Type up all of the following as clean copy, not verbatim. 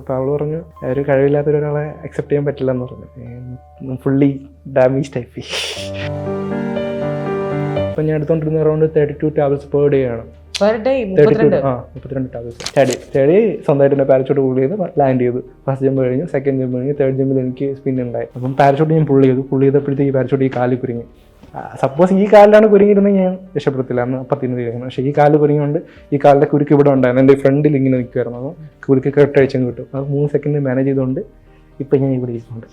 അപ്പോൾ അവൾ പറഞ്ഞു ഒരു കഴിവില്ലാത്ത ഒരാളെ അക്സെപ്റ്റ് ചെയ്യാൻ പറ്റില്ല എന്ന് പറഞ്ഞു. Fully damage type. അപ്പം ഞാൻ എടുത്തോണ്ടിരുന്ന അറൗണ്ട് 32 ടാബ്ലറ്റ്സ് പെർ ഡേ ആണ്. 32 ടാബ്ലറ്റ്സ്. സ്റ്റഡി സ്വന്തമായിട്ട് തന്നെ പാരച്യൂട്ട് പുള്ള് ചെയ്ത് ലാൻഡ് ചെയ്തു. ഫസ്റ്റ് ജമ്പ് കഴിഞ്ഞു, സെക്കൻഡ് ജമ്പ് കഴിഞ്ഞു, തേർഡ് ജമ്പിൽ എനിക്ക് സ്പിൻ ഉണ്ടായി. അപ്പം പാരച്യൂട്ട് ഞാൻ പുള്ള് ചെയ്തപ്പോഴത്തേക്ക് ഈ പാരച്യൂട്ട് ഈ കാലിൽ കുരുങ്ങി. സപ്പോസ് ഈ കാലിലാണ് കുരുങ്ങിയിരുന്നെങ്കിൽ ഞാൻ രക്ഷപ്പെടത്തില്ല, അന്ന് അപ്പത്തിന് തീരുന്നു. പക്ഷേ ഈ കാല് കുരുങ്ങിയോണ്ട് ഈ കാലിൻ്റെ കുരുക്ക് ഇവിടെ ഉണ്ടായിരുന്നു, എൻ്റെ ഫ്രണ്ടിൽ ഇങ്ങനെ നിൽക്കുമായിരുന്നു. അപ്പോൾ കുരുക്ക് കെട്ടഴിച്ചും കിട്ടും. അത് 3 സെക്കൻഡ് മാനേജ് ചെയ്തുകൊണ്ട് ഇപ്പം ഞാൻ ഇവിടെ ഇരിക്കുന്നുണ്ട്.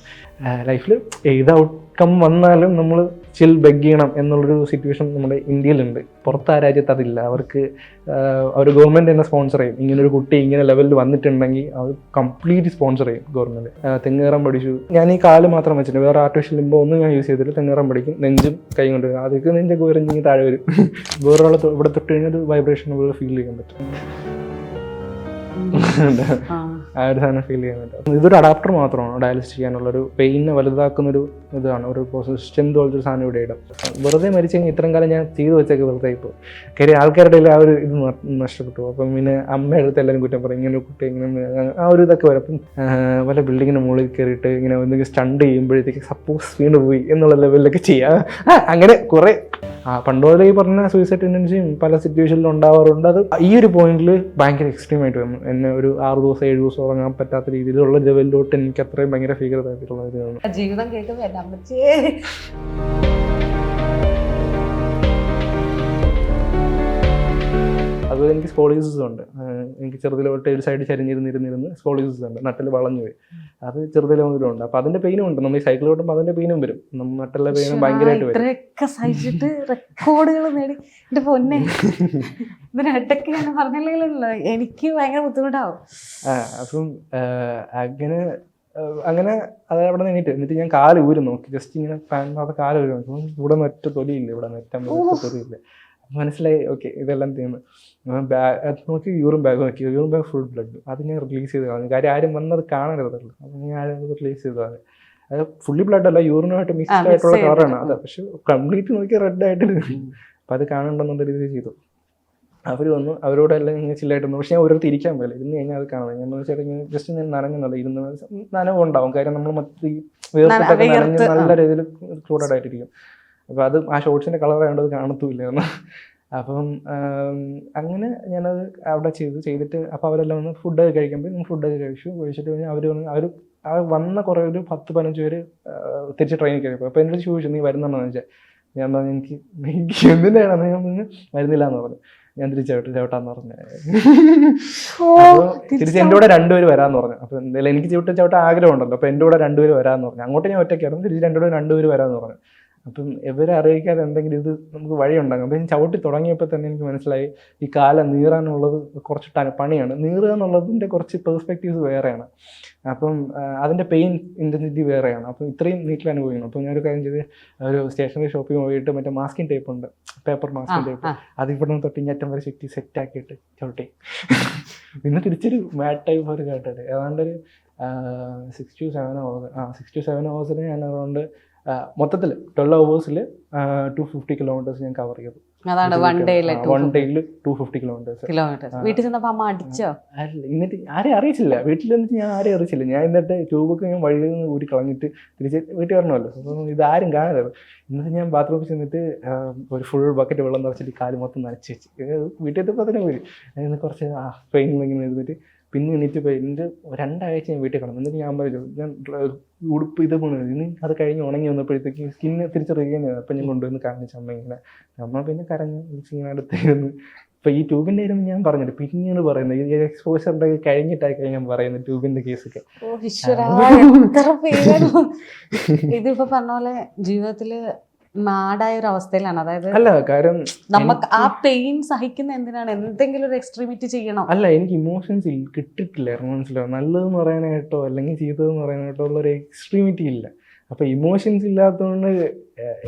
ലൈഫിൽ ഏത് ഔട്ട്കം വന്നാലും നമ്മൾ ചിൽ ബെഗ് ചെയ്യണം എന്നുള്ളൊരു സിറ്റുവേഷൻ നമ്മുടെ ഇന്ത്യയിലുണ്ട്. പുറത്ത് ആ രാജ്യത്ത് അതില്ല. അവർക്ക് അവർ ഗവൺമെൻറ് തന്നെ സ്പോൺസർ ചെയ്യും. ഇങ്ങനൊരു കുട്ടി ഇങ്ങനെ ലെവലിൽ വന്നിട്ടുണ്ടെങ്കിൽ അവർ കംപ്ലീറ്റ് സ്പോൺസർ ചെയ്യും ഗവൺമെൻറ്. തെങ്ങേറാൻ പഠിച്ചു. ഞാൻ ഈ കാല് മാത്രം വെച്ചിട്ടുണ്ട്, വേറെ ആർട്ടിഫിഷ്യൽ ലിംബോ ഒന്നും ഞാൻ യൂസ് ചെയ്തിട്ട് തെങ്ങേറാൻ പഠിക്കും. നെഞ്ചും കൈ കൊണ്ട് അതൊക്കെ നെഞ്ചൊക്കെ വരഞ്ഞെങ്കിൽ താഴെ വരും. വേറൊരാളെ ഇവിടെ തൊട്ട് കഴിഞ്ഞാൽ ഒരു വൈബ്രേഷൻ ഫീൽ ചെയ്യാൻ പറ്റും. ആ ഒരു സാധനം ഫീൽ ചെയ്യാൻ പറ്റും. ഇതൊരു അഡാപ്റ്റർ മാത്രമാണ് ഡയാലിസിസ് ചെയ്യാനുള്ളൊരു പെയിനെ വലുതാക്കുന്നൊരു ഇതാണ്, ഒരു പ്രോസസ്. സ്ട്രെങ്ത് പോലത്തെ സാധനം ഇവിടെ ഇടാം. വെറുതെ മരിച്ചു കഴിഞ്ഞാൽ ഇത്രയും കാലം ഞാൻ ചെയ്തു വെച്ചൊക്കെ വെറുതെ ഇപ്പോൾ കാര്യം ആൾക്കാരുടെ ആ ഒരു ഇത് നഷ്ടപ്പെട്ടു. അപ്പം പിന്നെ അമ്മയുടെ അടുത്ത് എല്ലാവരും കുറ്റം പറയും, ഇങ്ങനെ ഒരു കുട്ടി ഇങ്ങനെ ആ ഒരു ഇതൊക്കെ വരും. അപ്പം വല്ല ബിൽഡിങ്ങിന് മുകളിൽ കയറിയിട്ട് ഇങ്ങനെ എന്തെങ്കിലും സ്റ്റണ്ട് ചെയ്യുമ്പോഴത്തേക്ക് സപ്പോസ് വീണ് പോയി എന്നുള്ള ലെവലിലൊക്കെ ചെയ്യാം. അങ്ങനെ കുറേ പണ്ടുപോലെ ഈ പറഞ്ഞ സൂയിസൈഡ് ടെൻഡൻസിയും പല സിറ്റുവേഷനിലും ഉണ്ടാവാറുണ്ട്. അത് ഈ ഒരു പോയിന്റിൽ ഭയങ്കര എക്സ്ട്രീം ആയിട്ട് വന്നു. എന്നെ ഒരു 6 ദിവസം 7 ദിവസം ഉറങ്ങാൻ പറ്റാത്ത രീതിയിലുള്ള ലെവലിലോട്ട് എനിക്ക് അത്രയും ഭയങ്കര ഭീകരമായിട്ടുള്ള ഒരു ജീവിതം കേൾക്കുമ്പോൾ അതുപോലെ എനിക്ക് സ്കോളിയോസിസ് ഉണ്ട്. എനിക്ക് ചെറുതിലോട്ട് ഒരു സൈഡ് ചരിഞ്ഞിരുന്നിരുന്നിരുന്ന് സ്കോളിയോസിസ് ഉണ്ട്, നട്ടിൽ വളഞ്ഞു പോയി. അത് ചെറുതിലെ മുതലും ഉണ്ട്. അപ്പം അതിൻ്റെ പെയിനും ഉണ്ട്. നമ്മൾ ഈ സൈക്കിൾ ഓട്ടുമ്പോൾ അതിൻ്റെ പെയിനും വരും. നട്ടിലെ പെയിനും ഭയങ്കരമായിട്ട് വരും. ഇത്രയൊക്കെ സഹിച്ചിട്ട് റെക്കോർഡുകൾ നേടി എൻ്റെ പൊന്നെ ഇതിനിടയ്ക്ക് ഞാൻ പറഞ്ഞില്ലെങ്കിലല്ലോ എനിക്ക് ഭയങ്കര ബുദ്ധിമുട്ടാവും. അപ്പം അങ്ങനെ അത് അവിടെ എന്നിട്ട് ഞാൻ കാല് ഊരി നോക്കി. ജസ്റ്റ് ഇങ്ങനെ ഫാനിനകത്ത് കാല് ഊരി നോക്കി. ഇവിടെ നിന്ന് ഒറ്റ തൊലിയില്ല, ഇവിടെ നിന്ന് തൊലിയില്ല. മനസ്സിലായി, ഓക്കെ ഇതെല്ലാം തീർന്നു. നോക്കി യൂറിൻ ബാഗ് നോക്കി, യൂറിൻ ബാഗ് ഫുൾ ബ്ലഡ്. അത് ഞാൻ റിലീസ് ചെയ്ത് കളഞ്ഞു. കാര്യം ആരും വന്നത് കാണരുതല്ലോ. അപ്പം ഞാൻ റിലീസ് ചെയ്ത് കളഞ്ഞു. അത് ഫുള്ളി ബ്ലഡ് അല്ല, യൂറിനുമായിട്ട് മിക്സ്ഡ് ആയിട്ടുള്ള കളറാണ് അത്. പക്ഷെ കംപ്ലീറ്റ് നോക്കി റെഡ് ആയിട്ട്. അപ്പം അത് കാണണ്ടെന്നുള്ള രീതിയിൽ ചെയ്തു. അവർ വന്നു, അവരോടെല്ലാം ഇങ്ങനെ ചില്ലായിട്ട് വന്നു. പക്ഷെ ഞാൻ ഓരോരുത്തർ ഇരിക്കാൻ പോയില്ല. ഇരുന്ന് കഴിഞ്ഞാൽ അത് കാണാം. ഞാൻ വെച്ചാൽ ജസ്റ്റ് ഞാൻ നനഞ്ഞുന്നില്ല, ഇരുന്ന് നനവുണ്ടാവും. കാര്യം നമ്മൾ മറ്റേ വേർത്തിട്ടൊക്കെ നനഞ്ഞ് നല്ല രീതിയിൽ ക്ലൂഡഡ് ആയിട്ടിരിക്കും. അപ്പോൾ അത് ആ ഷോർട്സിൻ്റെ കളറായതുകൊണ്ട് അത് കാണത്തുമില്ല എന്ന്. അപ്പം അങ്ങനെ ഞാനത് അവിടെ ചെയ്തിട്ട് അപ്പോൾ അവരെല്ലാം വന്ന് ഫുഡൊക്കെ കഴിക്കുമ്പോൾ ഫുഡൊക്കെ കഴിച്ചിട്ട് കഴിഞ്ഞാൽ അവർ വന്ന കുറേ ഒരു 10-15 പേര് തിരിച്ച് ട്രെയിനിൽ കയറിയപ്പോൾ. അപ്പോൾ എന്നോട് ചോദിച്ചു, നീ വരുന്നുണ്ടെന്ന് വെച്ചാൽ. ഞാൻ പറഞ്ഞു എനിക്ക് എന്തിനാണെന്ന്. ഞാൻ പറഞ്ഞു വരുന്നില്ല എന്ന് പറഞ്ഞു. ഞാൻ ചവിട്ടാന്ന് പറഞ്ഞു. അപ്പോൾ തിരിച്ച് എൻ്റെ കൂടെ 2 പേര് വരാമെന്ന് പറഞ്ഞു. അപ്പോൾ എന്തായാലും എനിക്ക് ചവിട്ടാൻ ആഗ്രഹം ഉണ്ടല്ലോ. അപ്പോൾ എൻ്റെ കൂടെ 2 പേര് വരാമെന്ന് പറഞ്ഞു. അങ്ങോട്ട് ഞാൻ ഒറ്റയ്ക്കായിരുന്നു. തിരിച്ച് 2 പേര് വരാമെന്ന് പറഞ്ഞു. അപ്പം ഇവരെ അറിയിക്കാതെ എന്തെങ്കിലും ഇത് നമുക്ക് വഴിയുണ്ടാകും. അപ്പം ഞാൻ ചവിട്ടി തുടങ്ങിയപ്പോൾ തന്നെ എനിക്ക് മനസ്സിലായി ഈ കാലം നീറാനുള്ളത് കുറച്ച് പണിയാണ്. നീറുക എന്നുള്ളതിൻ്റെ കുറച്ച് പെർസ്പെക്റ്റീവ്സ് വേറെയാണ്. അപ്പം അതിൻ്റെ പെയിൻ ഇൻറ്റൻസിറ്റി വേറെയാണ്. അപ്പം ഇത്രയും നീറ്റിൽ അനുഭവിക്കണം. അപ്പം ഞാനൊരു കാര്യം ചെയ്ത് ഒരു സ്റ്റേഷനറി ഷോപ്പിൽ പോയിട്ട് മറ്റേ മാസ്കിങ് ടേപ്പ് ഉണ്ട്, പേപ്പർ മാസ്കിങ് ടേപ്പ്. അത് ഇവിടെ നിന്ന് തൊട്ട് ഇങ്ങറ്റം വരെ സെറ്റാക്കിയിട്ട് ചവിട്ടി. പിന്നെ തിരിച്ചൊരു മാറ്റ് ടൈപ്പ് ഒരു കേട്ടിട്ട് ഏതാണ്ടൊരു 6 to 7 hours ഞാൻ അതുകൊണ്ട് മൊത്തത്തിൽ 12 hours 250 kilometers ഞാൻ കവർ ചെയ്തു. അതാണ് വൺ ഡേയിൽ 250 kilometers. വീട്ടിൽ ചെന്നപ്പോൾ അമ്മ അടിച്ചോ? എന്നിട്ട് ആരെയും അറിയിച്ചില്ല. വീട്ടിൽ എന്നിട്ട് ഞാൻ ആരെയും അറിയിച്ചില്ല. ഞാൻ എന്നിട്ട് ട്യൂബൊക്കെ ഞാൻ വഴിയിൽ നിന്ന് ഊരി കളഞ്ഞിട്ട് തിരിച്ച് വീട്ടിൽ വരണമല്ലോ. അപ്പം ഇതാരും കാണരുത്. എന്നിട്ട് ഞാൻ ബാത്റൂമിൽ ചെന്നിട്ട് ഒരു ഫുൾ ബക്കറ്റ് വെള്ളം നിറച്ചിട്ട് കാല് മൊത്തം നനച്ച് വെച്ച് വീട്ടിൽ എത്തിയപ്പോൾ തന്നെ പോയി. അതിന് കുറച്ച് ട്രെയിനിൽ ഇങ്ങനെ ഇരുന്നിട്ട് പിന്നെ എണീറ്റ് പോയി. എൻ്റെ 2 ആഴ്ച ഞാൻ വീട്ടിൽ കിടന്നു. എന്നിട്ട് ഞാൻ പറഞ്ഞു, ഞാൻ ഉടുപ്പ് ഇത് പോണു. ഇനി അത് കഴിഞ്ഞ് ഉണങ്ങി വന്നപ്പോഴത്തേക്ക് സ്കിന്ന് തിരിച്ച് റിഗെയിൻ ചെയ്തു. അപ്പം ഞാൻ കൊണ്ടുവന്ന് കാണിച്ചു അമ്മ ഇങ്ങനെ. അമ്മ പിന്നെ കരഞ്ഞു ഇങ്ങനെ അടുത്തായിരുന്നു. ഇപ്പം ഈ ട്യൂബിൻ്റെ കാര്യം ഞാൻ പറഞ്ഞിട്ട് പിന്നെയാണ് പറയുന്നത്. ഈ എക്സ്പോഷറിൻ്റെ കഴിഞ്ഞിട്ടായി ഞാൻ പറയുന്നത് ട്യൂബിൻ്റെ കേസൊക്കെ. ഇതിപ്പോ പറഞ്ഞ പോലെ ജീവിതത്തില് മാടായ ഒരു അവസ്ഥയിലാണ്. അതായത് അല്ല കാര്യം നമുക്ക് ആ പെയിൻ സഹിക്കുന്ന എന്തിനാണ്? എന്തെങ്കിലും ഒരു എക്സ്ട്രീമിറ്റി ചെയ്യണം. അല്ല എനിക്ക് ഇമോഷൻസ് കിട്ടിയിട്ടില്ലായിരുന്നു. മനസ്സിലാവും. നല്ലതെന്ന് പറയാനായിട്ടോ അല്ലെങ്കിൽ ചെയ്തതെന്ന് പറയാനായിട്ടോ ഉള്ളൊരു എക്സ്ട്രീമിറ്റി ഇല്ല. അപ്പോൾ ഇമോഷൻസ് ഇല്ലാത്തതുകൊണ്ട്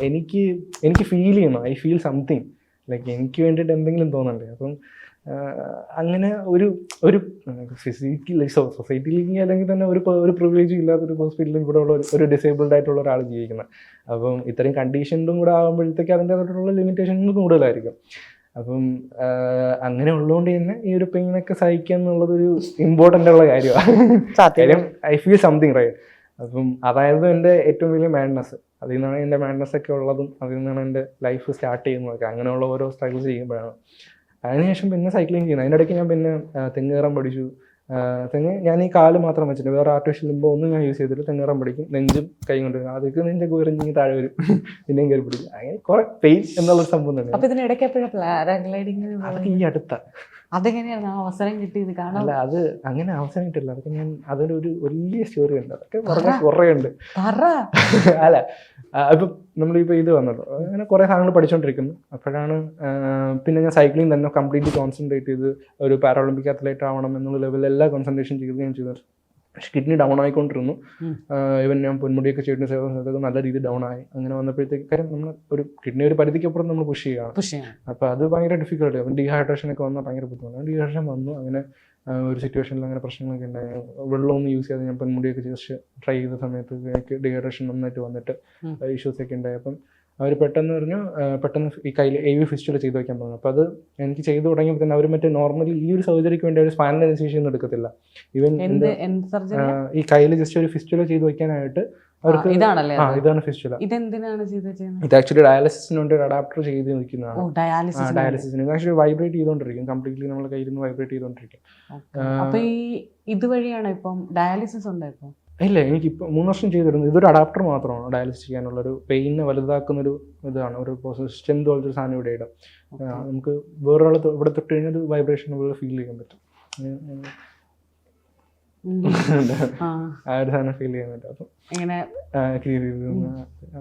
എനിക്ക് ഫീൽ ചെയ്യണം. ഐ ഫീൽ സംതിങ് ലൈക്ക് എനിക്ക് വേണ്ടിയിട്ട് എന്തെങ്കിലും തോന്നണ്ടേ. അപ്പം അങ്ങനെ ഒരു ഫിസിക്കലി സൊസൈറ്റിയിലേക്ക് അല്ലെങ്കിൽ തന്നെ ഒരു പ്രിവിലേജും ഇല്ലാത്തൊരു ഹോസ്പിറ്റലിൽ ഇവിടെ ഉള്ള ഒരു ഡിസേബിൾഡ് ആയിട്ടുള്ള ഒരാൾ ജീവിക്കുന്നത്. അപ്പം ഇത്രയും കണ്ടീഷനിലും കൂടെ ആകുമ്പോഴത്തേക്ക് അതിൻ്റെതായിട്ടുള്ള ലിമിറ്റേഷൻസ് കൂടുതലായിരിക്കും. അപ്പം അങ്ങനെ ഉള്ളതുകൊണ്ട് തന്നെ ഈ ഒരു പെയിനൊക്കെ സഹിക്കുക എന്നുള്ളതൊരു ഇമ്പോർട്ടൻ്റ് ഉള്ള കാര്യമാണ്. കാര്യം ഐ ഫീൽ സംതിങ് റൈറ്റ്. അപ്പം അതായത് എൻ്റെ ഏറ്റവും വലിയ മാഡ്നസ്. അതിൽ നിന്നാണ് എൻ്റെ മാഡ്നസ് ഒക്കെ ഉള്ളതും അതിൽ നിന്നാണ് എൻ്റെ ലൈഫ് സ്റ്റാർട്ട് ചെയ്യുന്നതൊക്കെ. അങ്ങനെയുള്ള ഓരോ സ്ട്രഗിൾസ് ചെയ്യുമ്പോഴാണ്. അതിനുശേഷം പിന്നെ സൈക്ലിംഗ് ചെയ്യുന്നത്. അതിൻ്റെ ഇടയ്ക്ക് ഞാൻ പിന്നെ തെങ്ങ് കയറാൻ പഠിച്ചു. തെങ്ങ് ഞാൻ ഈ കാല് മാത്രം വെച്ചിട്ട് വേറെ ആർട്ടിഫിഷ്യൽ ലിംബോ ഒന്നും ഞാൻ യൂസ് ചെയ്തിട്ട് തെങ്ങ് കയറാൻ പഠിക്കും. നെഞ്ചും കൈ കൊണ്ട് അതൊക്കെ നെഞ്ചൊക്കെ ഉയർന്നെങ്കിൽ താഴെ വരും, പിന്നെയും കയറി പിടിക്കും. അങ്ങനെ കുറെ പെയിൻ എന്നുള്ളൊരു സംഭവം തന്നെ. അതൊക്കെ ഈ അടുത്ത അതെങ്ങനെയാണ് അവസരം കിട്ടിയത്? കാണാൻ അല്ല, അത് അങ്ങനെ അവസരം കിട്ടില്ല. അതൊക്കെ ഞാൻ അതിനൊരു വലിയ സ്റ്റോറി ഉണ്ട്. അതൊക്കെ പറഞ്ഞാൽ കുറേ ഉണ്ട്. അല്ല, ഇപ്പം നമ്മളിപ്പോൾ ഇത് വന്നല്ലോ, അങ്ങനെ കുറേ സാധനങ്ങൾ പഠിച്ചുകൊണ്ടിരിക്കുന്നു. അപ്പോഴാണ് പിന്നെ ഞാൻ സൈക്ലിംഗ് തന്നെ കംപ്ലീറ്റ്ലി കോൺസെൻട്രേറ്റ് ചെയ്ത് ഒരു പാരാഒളിമ്പിക് അത്ലറ്റ് ആവണം എന്നുള്ള ലെവലിൽ എല്ലാ കോൺസെൻട്രേഷൻ ചെയ്ത് ഞാൻ ചെയ്തു. പക്ഷെ കിഡ്നി ഡൗൺ ആയിക്കൊണ്ടിരുന്നു. ഇവൻ ഞാൻ പൊന്മുടിയൊക്കെ ചെയ്തിട്ട് സേവനത്തൊക്കെ നല്ല രീതിയിൽ ഡൗൺ ആയി. അങ്ങനെ വന്നപ്പോഴത്തേക്ക് കാര്യം നമ്മൾ ഒരു കിഡ്നി ഒരു പരിധിക്കപ്പുറം നമ്മൾ പുഷ് ചെയ്യുകയാണ്. അപ്പോൾ അത് ഭയങ്കര ഡിഫിക്കൽട്ട്. അപ്പം ഡീഹൈഡ്രേഷൻ ഒക്കെ വന്നാൽ ഭയങ്കര ബുദ്ധിമുട്ടാണ്. ഡീഹൈഡ്രേഷൻ വന്നു. അങ്ങനെ ഒരു സിറ്റുവേഷനിൽ അങ്ങനെ പ്രശ്നങ്ങളൊക്കെ ഉണ്ടായി. വെള്ളമൊന്നും യൂസ് ചെയ്യാതെ ഞാൻ പൊന്മുടിയൊക്കെ ജസ്റ്റ് ട്രൈ ചെയ്ത സമയത്ത് എനിക്ക് ഡീഹൈഡ്രേഷൻ നന്നായിട്ട് വന്നിട്ട് ഇഷ്യൂസൊക്കെ ഉണ്ടായി. അപ്പം അവർ പെട്ടെന്ന് പറഞ്ഞു പെട്ടെന്ന് ഈ കയ്യിൽ AV ഫിസ്റ്റുല ചെയ്ത് വയ്ക്കാൻ പറഞ്ഞു. അപ്പോൾ അത് എനിക്ക് ചെയ്തു തുടങ്ങിയപ്പോൾ തന്നെ അവർ മറ്റേ നോർമലി ഈ ഒരു സർജറിക്ക് വേണ്ടി ഒരു സ്പൈനൽ അനസ്തീഷ്യ ഒന്നും എടുക്കത്തില്ല. ഈവൻ ഈ കയ്യിൽ ജസ്റ്റ് ഒരു ഫിസ്റ്റുല ചെയ്ത് വയ്ക്കാനായിട്ട് അവർക്ക് ഇതാണ് ഫിസ്റ്റുല. ഇത് ആക്ച്വലി ഡയാലിസിസിന് വേണ്ടി ഒരു അഡാപ്റ്റർ ചെയ്ത് നിൽക്കുന്നതാണ്. ഡയാലിസിസിന് ആക്ച്വലി വൈബ്രേറ്റ് ചെയ്തുകൊണ്ടിരിക്കും. കംപ്ലീറ്റ്ലി നമ്മുടെ കയ്യിൽ നിന്ന് വൈബ്രേറ്റ് ചെയ്തുകൊണ്ടിരിക്കും. ഇതുവഴിയാണ് ഇപ്പം ഡയാലിസിസ് ഉണ്ടായപ്പോൾ ഇല്ല, എനിക്കിപ്പോൾ 3 വർഷം ചെയ്തിരുന്നു. ഇതൊരു അഡാപ്റ്റർ മാത്രമാണ് ഡയാലിസിസ് ചെയ്യാനുള്ളൊരു പെയിനെ വലുതാക്കുന്നൊരു ഇതാണ്. ഒരു പ്രോസസ് സ്ട്രെങ്ത് പോലത്തെ ഒരു സാധനം ഇവിടെ ഇടാം. നമുക്ക് വേറൊരാൾ ഇവിടെ തൊട്ട് കഴിഞ്ഞാൽ വൈബ്രേഷൻ പോലെ ഫീൽ ചെയ്യാൻ പറ്റും. ആ ഒരു സാധനം ഫീൽ ചെയ്യാൻ പറ്റും. അപ്പം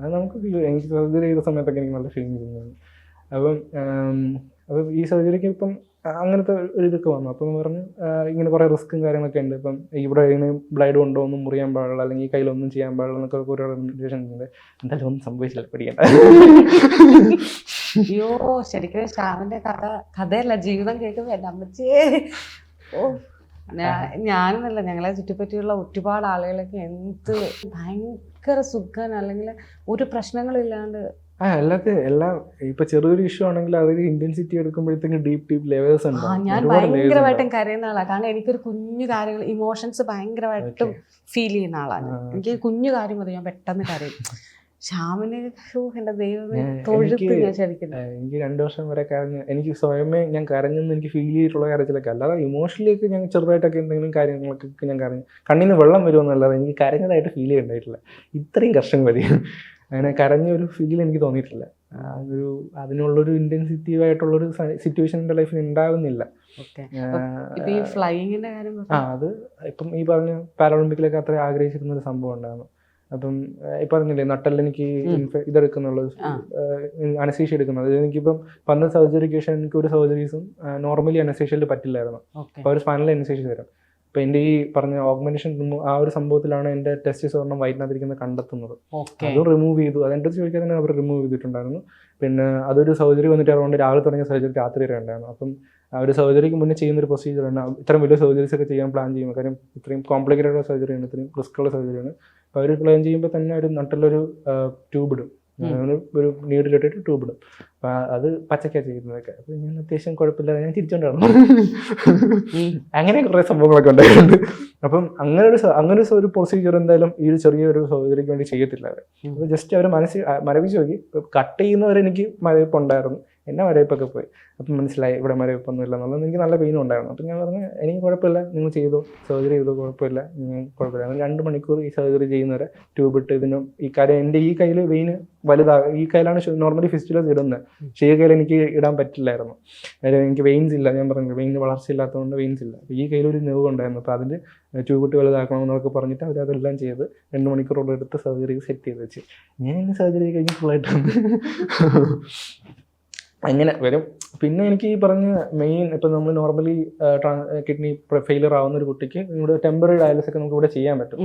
അത് നമുക്ക് എനിക്ക് സർജറി ചെയ്ത സമയത്തൊക്കെ എനിക്ക് നല്ല ഫീലിംഗ് ചെയ്യുന്നതാണ്. അപ്പം ഈ സർജറിക്ക് ഇപ്പം അങ്ങനത്തെ ഒരു ഇതൊക്കെ വന്നു. അപ്പം പറഞ്ഞു ഇങ്ങനെ കുറേ റിസ്ക്കും കാര്യങ്ങളൊക്കെ ഉണ്ട്. ഇപ്പം ഇവിടെ ഇങ്ങനെ ബ്ലൈഡ് കൊണ്ടോ ഒന്നും മുറിയാൻ പാടില്ല, അല്ലെങ്കിൽ ഈ കയ്യിലൊന്നും ചെയ്യാൻ പാടില്ല എന്നൊക്കെ ഒരുപാട് റിലേഷൻ ഉണ്ട്. എന്തായാലും ഒന്നും സംഭവിച്ചില്ല, പേടിക്കണ്ട. അയ്യോ, ശരിക്കും ശ്യാമിന്റെ കഥയല്ല, ജീവിതം കേൾക്കുമ്പോ എൻ്റെ അമ്മച്ചേ. ഞാനെന്നല്ല, ഞങ്ങളെ ചുറ്റിപ്പറ്റിയുള്ള ഒരുപാട് ആളുകളൊക്കെ എന്ത് ഭയങ്കര സുഖം, അല്ലെങ്കിൽ ഒരു പ്രശ്നങ്ങളില്ലാണ്ട് എല്ലാം ഇപ്പൊ ചെറിയൊരു ഇഷ്യൂ ആണെങ്കിൽ അതിൽ ഇന്റൻസിറ്റി എടുക്കുമ്പോഴത്തേക്കും ഡീപ് ലെവൽസ് ഉണ്ട്. ഞാൻ ഭയങ്കരമായിട്ടും കരയുന്ന ആളാണ്. കാരണം എനിക്കൊരു കുഞ്ഞു കാര്യങ്ങൾ ഇമോഷൻസ് ഭയങ്കരമായിട്ടും ഫീൽ ചെയ്യുന്ന ആളാണ്. എനിക്ക് കുഞ്ഞു കാര്യം മതി, ഞാൻ പെട്ടെന്ന് കരയും. ശ്യാമിന് എന്റെ ദൈവമേ തൊഴുത്ത് ഞാൻ ശരിക്കും. എനിക്ക് 2 വർഷം വരെ കരഞ്ഞ് എനിക്ക് സ്വയമേ ഞാൻ കരഞ്ഞെന്ന് എനിക്ക് ഫീൽ ചെയ്തിട്ടുള്ള കാര്യത്തിലൊക്കെ, അല്ലാതെ ഇമോഷണലിയൊക്കെ ഞാൻ ചെറുതായിട്ടൊക്കെ എന്തെങ്കിലും കാര്യങ്ങളൊക്കെ ഞാൻ കരഞ്ഞു. കണ്ണിന് വെള്ളം വരുമെന്നല്ലാതെ എനിക്ക് കരഞ്ഞതായിട്ട് ഫീൽ ചെയ്യണ്ടായിട്ടില്ല. ഇത്രയും കഷ്ടം വരെ അങ്ങനെ കരഞ്ഞൊരു ഫീൽ എനിക്ക് തോന്നിയിട്ടില്ല. അതിനുള്ളൊരു ഇൻറ്റൻസിറ്റീവായിട്ടുള്ളൊരു സിറ്റുവേഷൻ എൻ്റെ ലൈഫിൽ ഉണ്ടാകുന്നില്ല. അത് ഇപ്പം ഈ പറഞ്ഞ പാരാഒളിമ്പിക്കിലൊക്കെ അത്ര ആഗ്രഹിച്ചിരുന്നൊരു സംഭവം ഉണ്ടായിരുന്നു. അപ്പം ഈ പറഞ്ഞില്ലേ നട്ടൽ എനിക്ക് ഇതെടുക്കുന്നുള്ളത്, അനസ്തീഷ്യ എടുക്കുന്നത്. എനിക്കിപ്പം 12 സർജറിക്ക് ശേഷം എനിക്ക് ഒരു സർജറീസും നോർമലി അനസ്തീഷ്യയിൽ പറ്റില്ലായിരുന്നു. അപ്പോൾ ഒരു സ്പൈനൽ അനസ്തീഷ്യ തരാം. അപ്പോൾ എൻ്റെ ഈ പറഞ്ഞ ഓഗ്മെന്റേഷൻ ആ ഒരു സംഭവത്തിലാണ് എൻ്റെ ടെസ്റ്റിസോർണം വയറ്റിനകത്തിരിക്കുന്നത് കണ്ടെത്തുന്നത്. അത് റിമൂവ് ചെയ്തു. അതെൻ്റെ ചോദിക്കാൻ തന്നെ അവർ റിമൂവ് ചെയ്തിട്ടുണ്ടായിരുന്നു. പിന്നെ അതൊരു സർജറി വന്നിട്ട് അതുകൊണ്ട് രാവിലെ തുടങ്ങിയ സർജറി രാത്രി വരെ ഉണ്ടായിരുന്നു. അപ്പം ആ ഒരു സർജറിക്ക് മുന്നേ ചെയ്യുന്നൊരു പ്രൊസീജിയറാണ്. ഇത്രയും വലിയ സർജറീസ് ഒക്കെ ചെയ്യാൻ പ്ലാൻ ചെയ്യുമ്പോൾ, കാര്യം ഇത്രയും കോംപ്ലിക്കേറ്റഡ് ഉള്ള സർജറിയാണ്, ഇത്രയും റിസ്ക്കുള്ള സർജറിയാണ്. അപ്പോൾ അവർ പ്ലാൻ ചെയ്യുമ്പോൾ തന്നെ ഒരു നട്ടിലൊരു ട്യൂബ് ഇടും, ഒരു നീഡിലിട്ടിട്ട് ട്യൂബ് ഇടും. അപ്പം അത് പച്ചക്കാണ് ചെയ്യുന്നതൊക്കെ. അപ്പം ഞാൻ അത്യാവശ്യം കുഴപ്പമില്ലാതെ ഞാൻ ചിരിച്ചോണ്ടായിരുന്നു. അങ്ങനെ കുറേ സംഭവങ്ങളൊക്കെ ഉണ്ടായിട്ടുണ്ട്. അപ്പം അങ്ങനെ ഒരു പ്രൊസീജിയർ എന്തായാലും ഈ ഒരു ചെറിയൊരു സർജറിക്ക് വേണ്ടി ചെയ്യത്തില്ല അവർ. അപ്പോൾ ജസ്റ്റ് അവർ മരവിച്ച് നോക്കി. കട്ട് ചെയ്യുന്നവരെ എനിക്ക് മരവിപ്പ് ഉണ്ടായിരുന്നു, എന്നെ മരവിപ്പൊക്കെ പോയി. അപ്പം മനസ്സിലായി ഇവിടെ മരവിപ്പൊന്നും ഇല്ല എന്നുള്ളത്. എനിക്ക് നല്ല പെയിനും ഉണ്ടായിരുന്നു. അപ്പം ഞാൻ പറഞ്ഞു എനിക്ക് കുഴപ്പമില്ല, നിങ്ങൾ ചെയ്തോ, സർജറി ചെയ്തോ, കുഴപ്പമില്ല, കുഴപ്പമില്ല. 2 മണിക്കൂർ ഈ സർജറി ചെയ്യുന്നവരെ ട്യൂബ് ഇട്ട് ഇതിനും ഈ കാര്യം എൻ്റെ ഈ കയ്യിൽ വെയിന് വലുതാകും. ഈ കയ്യിലാണ് നോർമലി ഫിസ്റ്റുലസ് ഇടുന്നത്, പക്ഷേ ഈ കയ്യിൽ എനിക്ക് ഇടാൻ പറ്റില്ലായിരുന്നു. അതായത് എനിക്ക് വെയിൻസ് ഇല്ല, ഞാൻ പറഞ്ഞു വെയിന് വളർച്ചയില്ലാത്തതുകൊണ്ട് വെയിൻസ് ഇല്ല. അപ്പോൾ ഈ കയ്യിലൊരു നെർവ് ഉണ്ടായിരുന്നു. അപ്പോൾ അതിൻ്റെ ട്യൂബ് ഇട്ട് വലുതാക്കണമെന്നൊക്കെ പറഞ്ഞിട്ട് അവരതെല്ലാം ചെയ്ത് 2 മണിക്കൂറോളം എടുത്ത് സർജറി സെറ്റ് ചെയ്ത് വെച്ച് ഞാൻ ഇന്ന് സർജറി കഴിഞ്ഞ് ഫുള്ളായിട്ടുണ്ട്. അങ്ങനെ വരും. പിന്നെ എനിക്ക് ഈ പറഞ്ഞ മെയിൻ ഇപ്പം നമ്മൾ നോർമലി കിഡ്നി ഫെയിലിയർ ആവുന്ന ഒരു കുട്ടിക്ക് ഇവിടെ ടെമ്പററി ഡയാലിസിസ് ഒക്കെ നമുക്ക് ഇവിടെ ചെയ്യാൻ പറ്റും.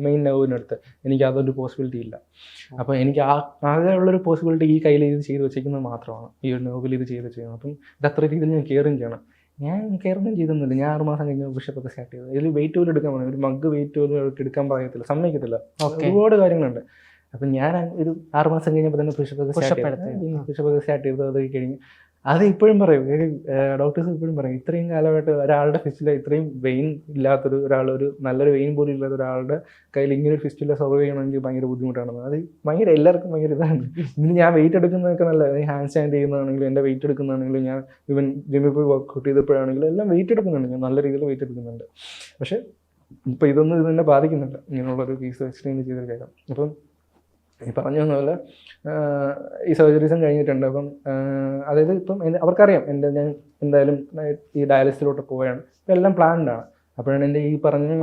മെയിൻ നെർവിനടുത്ത് എനിക്ക് അതൊരു പോസിബിലിറ്റി ഇല്ല. അപ്പോൾ എനിക്ക് ആകെ ഉള്ളൊരു പോസിബിലിറ്റി ഈ കയ്യിൽ ഇത് ചെയ്ത് വെച്ചിരിക്കുന്നത് മാത്രമാണ്, ഈ ഒരു നെർവിൽ ഇത് ചെയ്ത് ചെയ്യണം. അപ്പം ഇത് അത്ര രീതിയിൽ ഞാൻ കെയറും ചെയ്യണം. ഞാൻ കെയറൊന്നും ചെയ്തൊന്നുമില്ല. ഞാൻ 6 മാസം കഴിഞ്ഞ് പുഷപ്പൊക്കെ സ്റ്റാർട്ട് ചെയ്തത്. ഇതിൽ വെയിറ്റ് പോലും എടുക്കാൻ പറയും, ഒരു മഗ് വെയിറ്റ് പോലും എടുക്കാൻ പറയത്തില്ല, സമ്മതിക്കത്തില്ല. ഒരുപാട് കാര്യങ്ങളുണ്ട്. അപ്പം ഞാൻ ഒരു 6 മാസം കഴിഞ്ഞപ്പോൾ തന്നെ പുഷപ്പൊക്കെ സ്റ്റാർട്ട് ചെയ്തത്. അത് കഴിഞ്ഞ് അത് ഇപ്പോഴും പറയും, ഡോക്ടേഴ്സ് ഇപ്പോഴും പറയും, ഇത്രയും കാലമായിട്ട് ഒരാളുടെ ഫിസ്റ്റില ഇത്രയും വെയിൻ ഇല്ലാത്തൊരു ഒരു നല്ലൊരു വെയിൻ പോലും ഇല്ലാത്ത ഒരാളുടെ കയ്യിൽ ഇങ്ങനെ ഒരു ഫിസ്റ്റില സർവൈവ് ചെയ്യണമെങ്കിൽ ഭയങ്കര ബുദ്ധിമുട്ടാണെന്ന്. അത് ഭയങ്കര എല്ലാവർക്കും ഭയങ്കര ഇതാണ്. ഇതിന് ഞാൻ വെയിറ്റ് എടുക്കുന്നതൊക്കെ നല്ല ഹാൻഡ് സ്റ്റാൻഡ് ചെയ്യുന്നതാണെങ്കിലും എൻ്റെ വെയിറ്റ് എടുക്കുന്നതാണെങ്കിലും ഞാൻ ഇവൻ ജിമ്മിൽ പോയി വർക്കൗട്ട് ചെയ്തപ്പോഴാണെങ്കിലും എല്ലാം വെയിറ്റ് എടുക്കുന്നുണ്ട്, ഞാൻ നല്ല രീതിയിൽ വെയിറ്റ് എടുക്കുന്നുണ്ട്. പക്ഷേ ഇപ്പോൾ ഇതൊന്നും ഇത് തന്നെ ബാധിക്കുന്നില്ല, ഇങ്ങനെയുള്ളൊരു കേസ് എക്സ്ട്രീം ചെയ്തൊരു കാര്യം. അപ്പം ഈ പറഞ്ഞു വന്ന പോലെ ഈ സർജറീസും കഴിഞ്ഞിട്ടുണ്ട്. അപ്പം അതായത് ഇപ്പം അവർക്കറിയാം ഞാൻ എന്തായാലും ഈ ഡയാലിസിസിലോട്ട് പോവുകയാണ്, എല്ലാം പ്ലാൻഡ് ആണ്. അപ്പോഴാണ് എൻ്റെ ഈ പറഞ്ഞ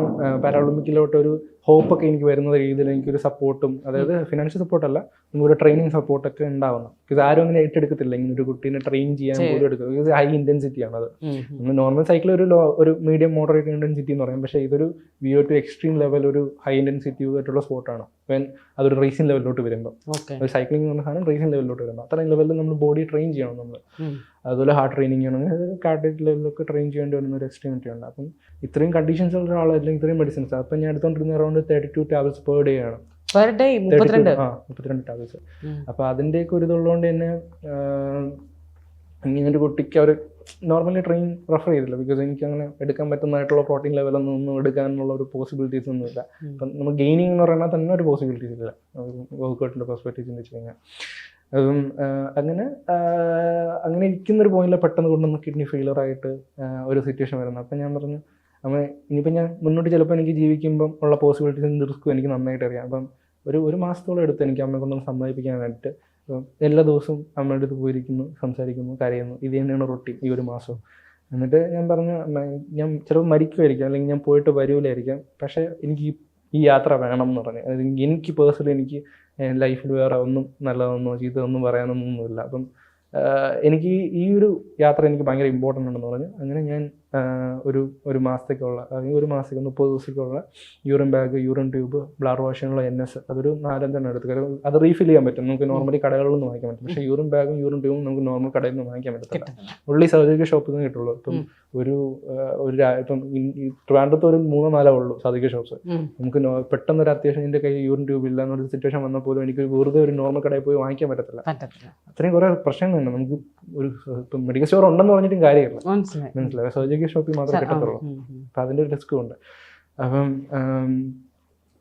പാരാഒളിമ്പിക്കിലോട്ടൊരു ഹോപ്പൊക്കെ എനിക്ക് വരുന്ന രീതിയിൽ എനിക്കൊരു സപ്പോർട്ടും, അതായത് ഫിനാൻഷ്യൽ സപ്പോർട്ടല്ല, ഒരു ട്രെയിനിങ് സപ്പോർട്ടൊക്കെ ഉണ്ടാവുന്നു. ഇത് ആരും അങ്ങനെ ഏറ്റെടുക്കത്തില്ല, ഇങ്ങനെ ഒരു കുട്ടീനെ ട്രെയിൻ ചെയ്യാൻ പോലും എടുക്കുക. ഇത് ഹൈ ഇൻറ്റൻസിറ്റി ആണ്. അത് നമ്മൾ നോർമൽ സൈക്കിൾ ഒരു മീഡിയം മോഡറേറ്റ് ഇൻറ്റൻസിറ്റി എന്ന് പറയും. പക്ഷേ ഇതൊരു VO ടു എക്സ്ട്രീം ലെവൽ, ഒരു ഹൈ ഇൻറ്റൻസിറ്റി ആയിട്ടുള്ള സ്പോർട്ടാണ്. അതൊരു റേസിംഗ് ലെവലിലോട്ട് വരുമ്പോൾ, സൈക്ലിംഗ് എന്ന് പറഞ്ഞ സാധനം റേസിംഗ് ലെവലിലോട്ട് വരുമ്പോൾ അത്രയും ലെവലിൽ നമ്മൾ ബോഡി ട്രെയിൻ ചെയ്യണം നമ്മൾ. അതുപോലെ ഹാർട്ട് ട്രെയിനിങ് ചെയ്യണമെങ്കിൽ കാർഡിയക് ലെവലിലൊക്കെ ട്രെയിൻ ചെയ്യേണ്ടി വരുന്ന ഒരു എക്സ്ട്രീമിറ്റി ഉണ്ട്. അപ്പം ഇത്രയും കണ്ടീഷൻസ് ഉള്ള ഒരാൾ, അല്ലെങ്കിൽ ഇത്രയും മെഡിസിൻസ്, അപ്പം ഞാൻ എടുത്തോണ്ടിരുന്ന അറൗണ്ട് 32 ടാബ്ലറ്റ്സ് പെർ ഡേ ആണ്. 32 ടാബ്ലറ്റ്സ്. അപ്പോൾ അതിൻ്റെയൊക്കെ ഒരു ഇതുള്ളതുകൊണ്ട് തന്നെ ഇങ്ങനൊരു കുട്ടിക്ക് അവർ നോർമലി ട്രെയിൻ റെഫർ ചെയ്തില്ല. ബിക്കോസ് എനിക്ക് അങ്ങനെ എടുക്കാൻ പറ്റുന്നതായിട്ടുള്ള പ്രോട്ടീൻ ലെവലൊന്നും എടുക്കാനുള്ള ഒരു പോസിബിലിറ്റീസ് ഒന്നും ഇല്ല. അപ്പം നമ്മൾ ഗെയിനിങ് എന്ന് പറയുന്നത് തന്നെ ഒരു പോസിബിലിറ്റീസ് ഇല്ല വർക്കൗട്ടിൻ്റെ പെർസ്പെക്റ്റീവ് ചിന്തിച്ച് കഴിഞ്ഞാൽ. അതും അങ്ങനെ ഇരിക്കുന്നൊരു പോയിന്റിൽ പെട്ടെന്ന് കൊണ്ടുവന്ന് കിഡ്നി ഫെയിലറായിട്ട് ഒരു സിറ്റുവേഷൻ വരുന്നത്. അപ്പം ഞാൻ പറഞ്ഞു, അമ്മ ഇനിയിപ്പോൾ ഞാൻ മുന്നോട്ട് ചിലപ്പോൾ എനിക്ക് ജീവിക്കുമ്പം ഉള്ള പോസിബിലിറ്റീസ് റിസ്ക്കും എനിക്ക് നന്നായിട്ട് അറിയാം. അപ്പം ഒരു മാസത്തോളം എടുത്ത് എനിക്ക് അമ്മയെ കൊണ്ടൊന്ന് സമ്മതിപ്പിക്കാനായിട്ട്. അപ്പം എല്ലാ ദിവസവും അമ്മയുടെ അടുത്ത് പോയിരിക്കുന്നു, സംസാരിക്കുന്നു, കരയുന്നു. ഇത് തന്നെയാണ് റൊട്ടീൻ ഈ ഒരു മാസം. എന്നിട്ട് ഞാൻ പറഞ്ഞു, ഞാൻ ചിലപ്പോൾ മരിക്കുമായിരിക്കാം, അല്ലെങ്കിൽ ഞാൻ പോയിട്ട് വരൂലായിരിക്കാം, പക്ഷേ എനിക്ക് ഈ യാത്ര വേണം എന്ന് പറഞ്ഞു. അതായത് എനിക്ക് പേഴ്സണലി എനിക്ക് ലൈഫിൽ വേറെ ഒന്നും നല്ലതൊന്നോ ചീത്തതൊന്നും പറയാനൊന്നുമില്ല. അപ്പം എനിക്ക് ഈ ഒരു യാത്ര എനിക്ക് ഭയങ്കര ഇമ്പോർട്ടൻ്റ് ഉണ്ടെന്ന് പറഞ്ഞു. അങ്ങനെ ഞാൻ ഒരു മാസത്തേക്കുള്ള, അല്ലെങ്കിൽ ഒരു മാസത്തേക്ക് 30 ദിവസത്തേക്കുള്ള urine bag, urine tube, blood വാഷിനുള്ള NS അതൊരു 4-5 എടുത്തു. കാരണം അത് റീഫിൽ ചെയ്യാൻ പറ്റും, നമുക്ക് നോർമലി കടകളിൽ നിന്ന് വാങ്ങിക്കാൻ പറ്റും. പക്ഷേ യൂറിൻ ബാഗും യൂറിൻ ട്യൂബും നമുക്ക് നോർമൽ കടയിൽ നിന്ന് വാങ്ങിക്കാൻ പറ്റത്തില്ല, ഉള്ളി സർജിക്കൽ ഷോപ്പിൽ നിന്ന് കിട്ടുള്ളൂ. ഇപ്പം ഇപ്പം ട്രിവാൻഡ്രത്ത് ഒരു 3-4 ഉള്ളൂ സർജിക്കൽ ഷോപ്സ്. നമുക്ക് പെട്ടെന്ന് ഒരു അത്യാവശ്യം എൻ്റെ കയ്യിൽ യൂറിൻ ട്യൂബ് ഇല്ല എന്നൊരു സിറ്റുവേഷൻ വന്നാൽ പോലും എനിക്ക് വെറുതെ ഒരു നോർമൽ കടയിൽ പോയി വാങ്ങിക്കാൻ പറ്റത്തില്ല. അത്രയും കുറേ പ്രശ്നങ്ങളുണ്ട്. നമുക്ക് ഒരു ഇപ്പം മെഡിക്കൽ സ്റ്റോർ ഉണ്ടെന്ന് പറഞ്ഞിട്ടും കാര്യമില്ല, മനസ്സിലായി, സർജിക്കൽ ഷോപ്പിൽ മാത്രമേ കിട്ടത്തുള്ളൂ. അപ്പം അതിൻ്റെ ഒരു റിസ്ക്കും ഉണ്ട്. അപ്പം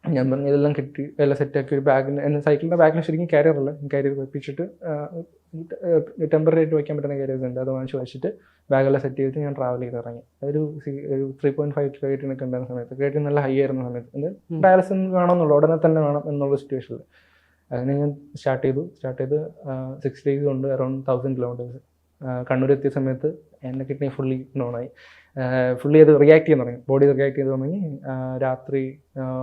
ഞാൻ പറഞ്ഞു ഇതെല്ലാം കിട്ടി, എല്ലാം സെറ്റാക്കി ഒരു ബാഗിന്, എൻ്റെ സൈക്കിളിൻ്റെ ബാഗിൽ ശരിക്കും കാരിയറല്ല, കാരിയർ വെപ്പിച്ചിട്ട് ടെമ്പററി ആയിട്ട് വയ്ക്കാൻ പറ്റുന്ന കാരിയേഴ്സ് ഉണ്ട്, അത് വാങ്ങിച്ച് വെച്ചിട്ട് ബാഗെല്ലാം സെറ്റ് ചെയ്തിട്ട് ഞാൻ ട്രാവൽ ചെയ്ത് ഇറങ്ങി. ഒരു 3.5 ക്രിയേറ്റിനൊക്കെ ഉണ്ടായിരുന്ന സമയത്ത്, ക്രിയേറ്റിൻ നല്ല ഹൈ ആയിരുന്ന സമയത്ത് ഡയാലിസിസ് വേണമെന്നുള്ളൂ, ഉടനെ തന്നെ വേണം എന്നുള്ള സിറ്റുവേഷനിൽ അങ്ങനെ ഞാൻ സ്റ്റാർട്ട് ചെയ്ത് 6 days കൊണ്ട് അറൗണ്ട് 1000 kilometers. കണ്ണൂർ എത്തിയ സമയത്ത് എൻ്റെ കിഡ്നി ഫുള്ളി അത് റിയാക്ട് ചെയ്യാൻ തുടങ്ങി, ബോഡി റിയാക്ട് ചെയ്ത് തുടങ്ങി. രാത്രി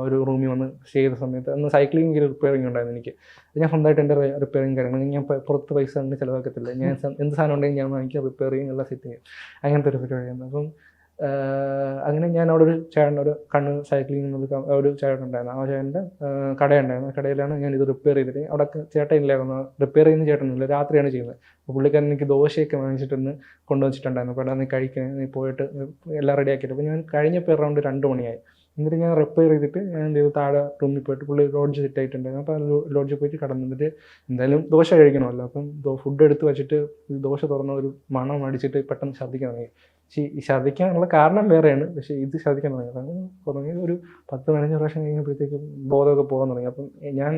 ഒരു റൂമിൽ വന്ന് സ്റ്റേ ചെയ്ത സമയത്ത് അന്ന് സൈക്ലിംഗ് റിപ്പയറിംഗ് ഉണ്ടായിരുന്നു എനിക്ക്. ഞാൻ സ്വന്തമായിട്ട് എൻ്റെ റിപ്പയറിംഗ് കാര്യങ്ങൾ, ഞാൻ പുറത്ത് പൈസ അങ്ങനെ ചിലവാക്കത്തില്ല, ഞാൻ എന്ത് സാധനം ഉണ്ടെങ്കിൽ ഞാൻ വാങ്ങിക്കുക, റിപ്പയർ ചെയ്യും, എല്ലാം സെറ്റ് ചെയ്യും, അങ്ങനത്തെ ഒരു പരിപാടിയായിരുന്നു. അപ്പം അങ്ങനെ ഞാൻ അവിടെ ഒരു ചേട്ടൻ, ഒരു കണ്ണ് സൈക്ലിംഗ് ഒരു ചേട്ടൻ ഉണ്ടായിരുന്നു. ആ ചേട്ടൻ്റെ കടയുണ്ടായിരുന്നു, കടയിലാണ് ഞാൻ ഇത് റിപ്പയർ ചെയ്തിട്ട്. അവിടെ ചേട്ടൻ ഇല്ലായിരുന്നു, റിപ്പയർ ചെയ്യുന്ന ചേട്ടനില്ല, രാത്രിയാണ് ചെയ്യുന്നത്. അപ്പോൾ പുള്ളിക്കാരൻ എനിക്ക് ദോശയൊക്കെ വാങ്ങിച്ചിട്ടൊന്ന് കൊണ്ടുവച്ചിട്ടുണ്ടായിരുന്നു. അപ്പോൾ നീ കഴിക്കാൻ, നീ പോയിട്ട് എല്ലാം റെഡി ആക്കിയിട്ട്. അപ്പോൾ ഞാൻ കഴിഞ്ഞപ്പോൾ അറൗണ്ട് 2 മണിയായി. എന്നിട്ട് ഞാൻ റിപ്പയർ ചെയ്തിട്ട് ഞാൻ എന്ത് ചെയ്തു, താഴെ റൂമിൽ പോയിട്ട്, പുള്ളി ലോഡ്ജ് സെറ്റ് ആയിട്ടുണ്ടായിരുന്നു. അപ്പോൾ ലോഡ്ജിൽ പോയിട്ട് കടന്നിട്ട് എന്തായാലും ദോശ കഴിക്കണമല്ലോ. അപ്പം ഫുഡ് എടുത്ത് വെച്ചിട്ട് ദോശ തുറന്ന ഒരു മണം അടിച്ചിട്ട് പെട്ടെന്ന് ഛർദ്ദിക്കാൻ തുടങ്ങി. ഈ ഛർദ്ദിക്കാനുള്ള കാരണം വേറെയാണ്, പക്ഷേ ഇത് ഛർദ്ദിക്കാൻ തുടങ്ങി ഒരു 10-15 പ്രാവശ്യം കഴിഞ്ഞപ്പോഴത്തേക്കും ബോധമൊക്കെ പോകാൻ തുടങ്ങി. അപ്പം ഞാൻ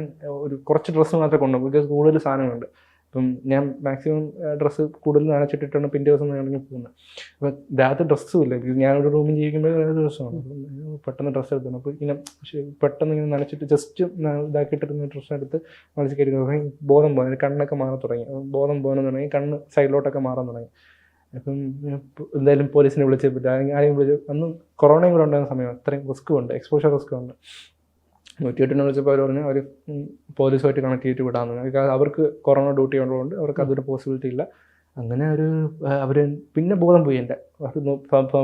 കുറച്ച് ഡ്രസ്സ് മാത്രമേ കൊണ്ടുപോകും, ബിക്കോസ് കൂടുതൽ സാധനങ്ങളുണ്ട്. അപ്പം ഞാൻ മാക്സിമം ഡ്രസ്സ് കൂടുതൽ നനച്ചിട്ടിട്ടാണ് പിറ്റേ ദിവസം ഇറങ്ങി പോകുന്നത്. അപ്പം രാത്രി ഡ്രസ്സും ഇല്ല, ഞാനൊരു റൂമിൽ ജീവിക്കുമ്പോൾ ദിവസമാണ്. അപ്പം പെട്ടെന്ന് ഡ്രസ്സ് എടുത്തു. അപ്പോൾ ഇങ്ങനെ പെട്ടെന്ന് ഇങ്ങനെ നനച്ചിട്ട് ജസ്റ്റ് ഇതാക്കിയിട്ടിരുന്ന ഡ്രസ്സ് എടുത്ത് വലിച്ച് കയറി തുടങ്ങി. ബോധം പോകാൻ, കണ്ണൊക്കെ മാറാൻ തുടങ്ങി, ബോധം പോകാൻ തുടങ്ങി, കണ്ണ് സൈഡിലോട്ടൊക്കെ മാറാൻ തുടങ്ങി. അപ്പം എന്തായാലും പോലീസിനെ വിളിച്ചപ്പോൾ ആരെയും വിളിച്ചു. അന്ന് കൊറോണയും കൂടെ ഉണ്ടായിരുന്ന സമയം, അത്രയും റിസ്ക്കും ഉണ്ട്, എക്സ്പോഷർ റിസ്ക്കും ഉണ്ട്. 108 വിളിച്ചപ്പോൾ അവർ പറഞ്ഞു അവർ പോലീസുമായിട്ട് കണക്ട് ചെയ്തിട്ട് വിടാമെന്ന്. അവർക്ക് കൊറോണ ഡ്യൂട്ടി ഉള്ളതുകൊണ്ട് അവർക്ക് അതൊരു പോസിബിലിറ്റി ഇല്ല. അങ്ങനെ അവർ പിന്നെ ബോധം പോയി. എൻ്റെ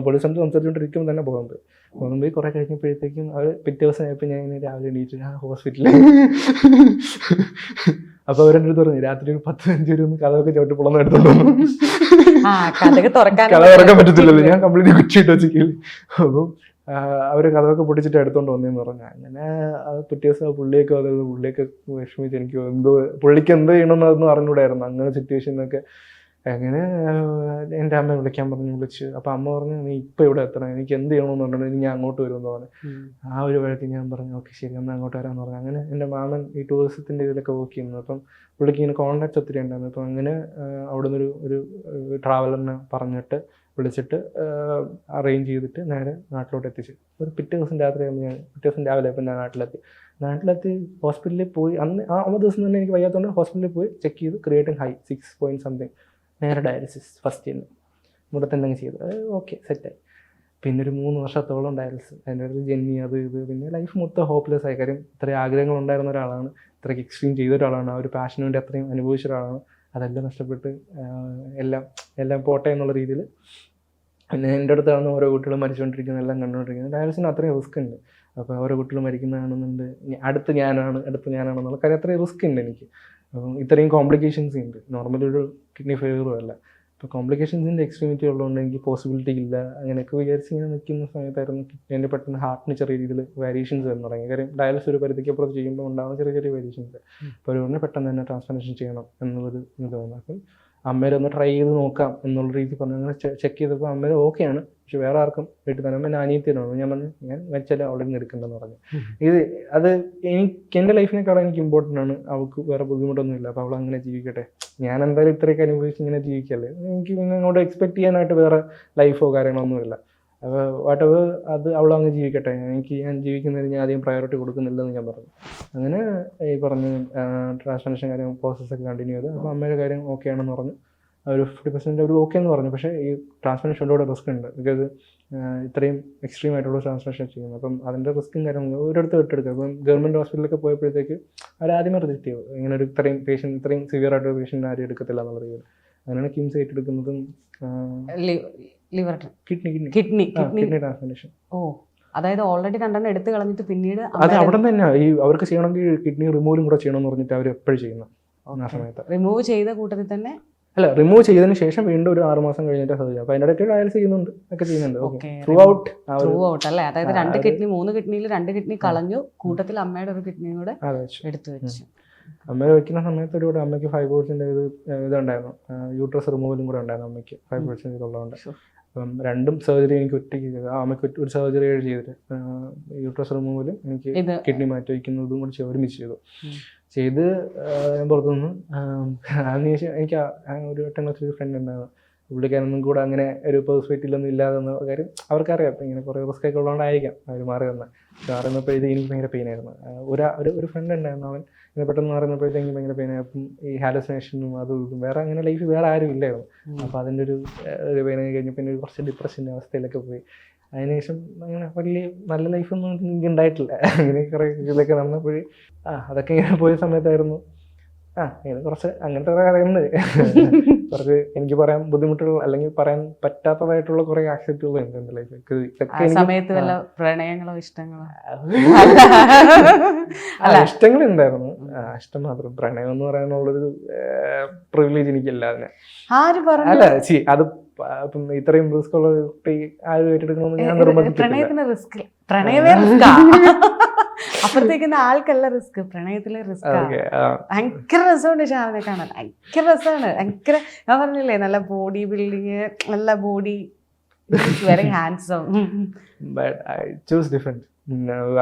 പോലീസ് സംസാരിച്ചുകൊണ്ടിരിക്കുമ്പോൾ തന്നെ ബോധം പോയി. കുറേ കഴിഞ്ഞപ്പോഴത്തേക്കും അവർ പിറ്റേ ദിവസം ആയപ്പോൾ ഞാൻ ഇങ്ങനെ രാവിലെ എണീറ്റ് ഹോസ്പിറ്റലിൽ. അപ്പോൾ അവരെൻ്റെ അടുത്ത് പറഞ്ഞു രാത്രി ഒരു 10-15 വരെ ഒന്ന് കഥയൊക്കെ ചവിട്ടി പൊളന്ന് എടുത്തോളൂ, കഥ തുറക്കാൻ പറ്റത്തില്ലല്ലോ, ഞാൻ കംപ്ലീറ്റ് കുറ്റിയിട്ട് വെച്ചിട്ടില്ല. അപ്പം അവർ കഥയൊക്കെ പൊട്ടിച്ചിട്ട് എടുത്തോണ്ട് വന്നതെന്ന് പറഞ്ഞു. അങ്ങനെ പിറ്റേ ദിവസം പുള്ളിയൊക്കെ വിഷമിച്ച് എനിക്ക് പുള്ളിക്ക് എന്ത് ചെയ്യണമെന്ന് അതൊന്നും അറിഞ്ഞൂടായിരുന്നു. അങ്ങനെ സിറ്റുവേഷനൊക്കെ അങ്ങനെ എൻ്റെ അമ്മ വിളിക്കാൻ പറഞ്ഞു, വിളിച്ച്. അപ്പോൾ അമ്മ പറഞ്ഞു നീ ഇപ്പോൾ ഇവിടെ എത്തണം, എനിക്ക് എന്ത് ചെയ്യണമെന്ന് പറഞ്ഞിട്ടുണ്ടെങ്കിൽ ഞാൻ അങ്ങോട്ട് വരുമെന്ന് പറഞ്ഞു. ആ ഒരു വഴിക്ക് ഞാൻ പറഞ്ഞു ഓക്കെ ശരി എന്നാൽ അങ്ങോട്ട് വരാമെന്ന് പറഞ്ഞു. അങ്ങനെ എൻ്റെ മാമൻ ഈ ടൂറിസത്തിൻ്റെ ഇതിലൊക്കെ വർക്ക് ചെയ്യുന്നു. അപ്പം പുള്ളിക്ക് ഇങ്ങനെ കോൺടാക്ട്സ് ഒത്തിരി ഉണ്ടായിരുന്നു. അപ്പം അങ്ങനെ അവിടെ നിന്നൊരു ഒരു ട്രാവലറിനെ പറഞ്ഞിട്ട് വിളിച്ചിട്ട് അറേഞ്ച് ചെയ്തിട്ട് നേരെ നാട്ടിലോട്ട് എത്തിച്ചു. ഒരു പിറ്റേ ദിവസം രാത്രിയാകുമ്പോൾ പിറ്റേ ദിവസം രാവിലെ ആയപ്പോൾ ഞാൻ നാട്ടിലെത്തി ഹോസ്പിറ്റലിൽ പോയി. ആ ദിവസം തന്നെ എനിക്ക് വയ്യാത്തതുകൊണ്ട് ഹോസ്പിറ്റലിൽ പോയി ചെക്ക് ചെയ്തു, ക്രിയേറ്റിൻ ഹൈ 6 നേരെ ഡയാലിസിസ് ഫസ്റ്റ് ചെയ്യുന്നു. ഇവിടെ തന്നെ ചെയ്തു. അത് ഓക്കെ സെറ്റായി. പിന്നെ ഒരു 3 വർഷത്തോളം ഡയാലിസിസ്, അതിൻ്റെ അടുത്ത് ജെന്നി അത് ഇത്. പിന്നെ ലൈഫ് മൊത്തം ഹോപ്പ്ലെസ് ആയി. കാര്യം ഇത്രയും ആഗ്രഹങ്ങൾ ഉണ്ടായിരുന്ന ഒരാളാണ്, ഇത്രയ്ക്ക് എക്സ്ട്രീം ചെയ്ത ഒരാളാണ്, ആ ഒരു പാഷന് വേണ്ടി അത്രയും അനുഭവിച്ച ഒരാളാണ്. അതെല്ലാം നഷ്ടപ്പെട്ട് എല്ലാം പോട്ടെ എന്നുള്ള രീതിയിൽ പിന്നെ എൻ്റെ അടുത്താണ് ഓരോ കുട്ടികളും മരിച്ചുകൊണ്ടിരിക്കുന്നത്, എല്ലാം കണ്ടുകൊണ്ടിരിക്കുന്നത്. ഡയാലിസിന് അത്രയും റിസ്ക് ഉണ്ട്. അപ്പോൾ ഓരോ കുട്ടികൾ മരിക്കുന്നതാണെന്നുണ്ട് അടുത്ത് ഞാനാണെന്നുള്ള കാര്യം അത്രയും റിസ്ക് ഉണ്ട് എനിക്ക്. അപ്പം ഇത്രയും കോംപ്ലിക്കേഷൻസ് ഉണ്ട്. നോർമലി ഒരു കിഡ്നി ഫെയിലറും അല്ല. ഇപ്പോൾ കോംപ്ലിക്കേഷൻസിൻ്റെ എക്സ്ട്രീമിറ്റി ഉള്ളതുകൊണ്ട് എനിക്ക് പോസിബിലിറ്റി ഇല്ല അങ്ങനെയൊക്കെ വിചാരിച്ച് ഇങ്ങനെ നിൽക്കുന്ന സമയത്തായിരുന്നു എൻ്റെ പെട്ടെന്ന് ഹാർട്ടിന് ചെറിയ രീതിയിൽ വേരിയേഷൻസ് വന്നു തുടങ്ങി. കാര്യം ഡയാലിസിസ് ഒരു പരിധിക്കപ്പുറത്ത് ചെയ്യുമ്പോൾ ഉണ്ടാകുന്ന ചെറിയ വേരിയേഷൻസ്. അപ്പോൾ ഒരു പെട്ടെന്ന് തന്നെ ട്രാൻസ്പ്ലാന്റേഷൻ ചെയ്യണം എന്നുള്ളൊരു ഇത് തോന്നുന്നു. അപ്പം അമ്മേരെ ഒന്ന് ട്രൈ ചെയ്ത് നോക്കാം എന്നുള്ള രീതി പറഞ്ഞു. അങ്ങനെ ചെക്ക് ചെയ്തപ്പോൾ അമ്മേരെ ഓക്കെയാണ്, പക്ഷെ വേറെ ആർക്കും വീട്ടിൽ തന്നെ എൻ്റെ അനിയത്തിനാണ്. ഞാൻ പറഞ്ഞു ഞാൻ വെച്ചാൽ അവിടെ നിന്ന് എടുക്കണ്ടെന്ന് പറഞ്ഞു. അത് എൻ്റെ ലൈഫിനേക്കാളും എനിക്ക് ഇമ്പോർട്ടൻ്റ് ആണ്. അവൾക്ക് വേറെ ബുദ്ധിമുട്ടൊന്നുമില്ല, അപ്പോൾ അവൾ അങ്ങനെ ജീവിക്കട്ടെ. ഞാൻ എന്തായാലും ഇത്രയൊക്കെ അനുഭവിച്ച് ഇങ്ങനെ ജീവിക്കല്ലേ, എനിക്ക് പിന്നെ അങ്ങോട്ട് എക്സ്പെക്ട് ചെയ്യാനായിട്ട് വേറെ ലൈഫോ കാര്യങ്ങളൊന്നുമില്ല. അപ്പോൾ വാട്ടെവർ അത് അവളങ്ങ് ജീവിക്കട്ടെ, ഞാൻ ജീവിക്കുന്നതിന് ഞാൻ ആദ്യം പ്രയോറിറ്റി കൊടുക്കുന്നില്ലെന്ന് ഞാൻ പറഞ്ഞു. അങ്ങനെ ഈ പറഞ്ഞ് ട്രാൻസ്പ്ലാന്റേഷൻ കാര്യം പ്രോസസ്സൊക്കെ കണ്ടിന്യൂ ചെയ്ത്. അപ്പോൾ അമ്മയുടെ കാര്യം ഓക്കെ ആണെന്ന് പറഞ്ഞു. ഒരു 50% ഒരു ഓക്കെ എന്ന് പറഞ്ഞു. പക്ഷേ ഈ ട്രാൻസ്പ്ലാന്റേഷൻ്റെ റിസ്ക് ഉണ്ട്. ബിക്കോസ് ഇത്രയും എക്സ്ട്രീം ആയിട്ടുള്ള ട്രാൻസ്പ്ലാന്റേഷൻ ചെയ്യുന്നു. അപ്പം അതിൻ്റെ റിസ്ക്കും കാര്യങ്ങളും ഒരിടത്ത് വിട്ടെടുക്കുക. അപ്പം ഗവൺമെൻറ് ഹോസ്പിറ്റലിലൊക്കെ പോയപ്പോഴത്തേക്ക് അവരാദ്യമേ റിജക്റ്റ് ചെയ്തു. ഇങ്ങനെ ഒരു ഇത്രയും സിവിയർ ആയിട്ടുള്ള പേഷ്യൻ്റ് ആരും എടുക്കത്തില്ല എന്നുള്ള രീതിയിൽ. അങ്ങനെയാണ് കിംസ് ഏറ്റെടുക്കുന്നതും ലിവർ കിഡ്നി ട്രാൻസ്പ്ലാന്റേഷൻ. ഓ, അതായത് ഓൾറെഡി 2 എടുത്ത് കളഞ്ഞിട്ട് പിന്നീട് അത് അവിടെ തന്നെ ഈ അവർക്ക് ചെയ്യണമെങ്കിൽ കിഡ്നി റിമൂവലും കൂടെ ചെയ്യണമെന്ന് പറഞ്ഞിട്ട് അവർ എപ്പോഴും ചെയ്യുന്നു. ആ സമയത്ത് റിമൂവ് ചെയ്ത കൂട്ടത്തിൽ തന്നെ റിമൂവ് ചെയ്തതിന് ശേഷം വീണ്ടും ഒരു 6 മാസം കഴിഞ്ഞിട്ട് സർജറി. അപ്പോൾ അതിൻ്റെ ഇടയ്ക്ക് ഡയാലിസിസ് ചെയ്യുന്നുണ്ട്, ഒക്കെ ചെയ്യുന്നുണ്ട് ത്രൂ ഔട്ട് അല്ലേ. അതായത് 2 കിഡ്നി 3 കിഡ്നിയിൽ 2 കിഡ്നി കളഞ്ഞു, കൂട്ടത്തിൽ അമ്മയുടെ ഒരു കിഡ്നി കൂടെ എടുത്തു വെച്ചു. അമ്മ വയ്ക്കുന്ന സമയത്ത് ഒരു അമ്മയ്ക്ക് ഫൈബ്രോയിഡ്സിൻ്റെ ഇതുണ്ടായിരുന്നു, യൂട്രസ് റിമൂവലും കൂടെ ഉണ്ടായിരുന്നു അമ്മയ്ക്ക് ഫൈബ്രോയിഡ്സിൻ്റെ ഇതുള്ളതുകൊണ്ട്. അപ്പം 2 സർജറി എനിക്ക് ഒറ്റയ്ക്ക് ചെയ്തു. അമ്മയ്ക്ക് ഒരു സർജറി ചെയ്തിട്ട് യൂട്രസ് റിമൂവലും എനിക്ക് കിഡ്നി മാറ്റി വയ്ക്കുന്നതും കൂടി ഒരുമിച്ച് ചെയ്ത് ഞാൻ പുറത്തുനിന്ന്. അതിനുശേഷം എനിക്ക് ഒരു 8ാം ക്ലാസ്സിൽ ഫ്രണ്ട് ഉണ്ടായിരുന്നു. പുള്ളിക്കാരൊന്നും കൂടെ അങ്ങനെ ഒരു പെർസ്പെക്റ്റീവൊന്നും ഇല്ലാതെന്ന കാര്യം അവർക്കറിയാം. ഇങ്ങനെ കുറേ റിസ്ക് ഒക്കെ ഉള്ളതുകൊണ്ടായിരിക്കാം അവർ മാറി വന്നപ്പോഴത്തേക്ക് എനിക്ക് ഭയങ്കര പെയിനായിരുന്നു. ഒരു ഫ്രണ്ട് ഉണ്ടായിരുന്നു, അവൻ ഇങ്ങനെ പെട്ടെന്ന് മാറുന്നപ്പോഴത്തേക്ക് എനിക്ക് ഭയങ്കര പെയിനായി. അപ്പം ഈ ഹാലസിനേഷനും അതും ഇതും വേറെ അങ്ങനെ ലൈഫ് വേറെ ആരും ഇല്ലായിരുന്നു. അപ്പോൾ അതിൻ്റെ ഒരു പെയിനായി കഴിഞ്ഞ് പിന്നെ കുറച്ച് ഡിപ്രഷൻ്റെ അവസ്ഥയിലൊക്കെ പോയി. അതിനുശേഷം അങ്ങനെ വലിയ നല്ല ലൈഫൊന്നും എനിക്ക് ഉണ്ടായിട്ടില്ല. അങ്ങനെ കുറേ ഇതിലൊക്കെ നടന്നപ്പോഴേ അതൊക്കെ ഇങ്ങനെ പോയ സമയത്തായിരുന്നു ഇങ്ങനെ കുറച്ച് അങ്ങനത്തെ കുറേ കാര്യങ്ങൾ കുറച്ച് എനിക്ക് പറയാൻ ബുദ്ധിമുട്ടുകൾ അല്ലെങ്കിൽ പറയാൻ പറ്റാത്തതായിട്ടുള്ള കുറെ ആക്സെപ്റ്റുകളുണ്ട് എൻ്റെ ലൈഫിൽ. സമയത്ത് വല്ല പ്രണയങ്ങളോ ഇഷ്ടങ്ങളോ? ഇഷ്ടങ്ങളുണ്ടായിരുന്നു, ഇഷ്ടം മാത്രം. പ്രണയം എന്ന് പറയാനുള്ളൊരു പ്രിവിലേജ് എനിക്കില്ല അതിനെ. അല്ല അത് ഇപ്പം ഇത്രയും റിസ്ക് ഉള്ള കുട്ടി ആരും ഏറ്റെടുക്കണമെന്ന് ഞാൻ നിർബന്ധിച്ചിട്ടില്ല. അപ്പുറത്തേക്കുന്ന ആൾക്കല്ല റിസ്ക്, പ്രണയത്തിലെ റിസ്ക്. ഭയങ്കര രസമുണ്ട് ഷാവിനെ കാണാൻ, ഭയങ്കര രസമാണ്. ഭയങ്കര ഞാൻ പറഞ്ഞില്ലേ, നല്ല ബോഡി ബിൽഡിങ്, നല്ല body, very handsome. But I choose different.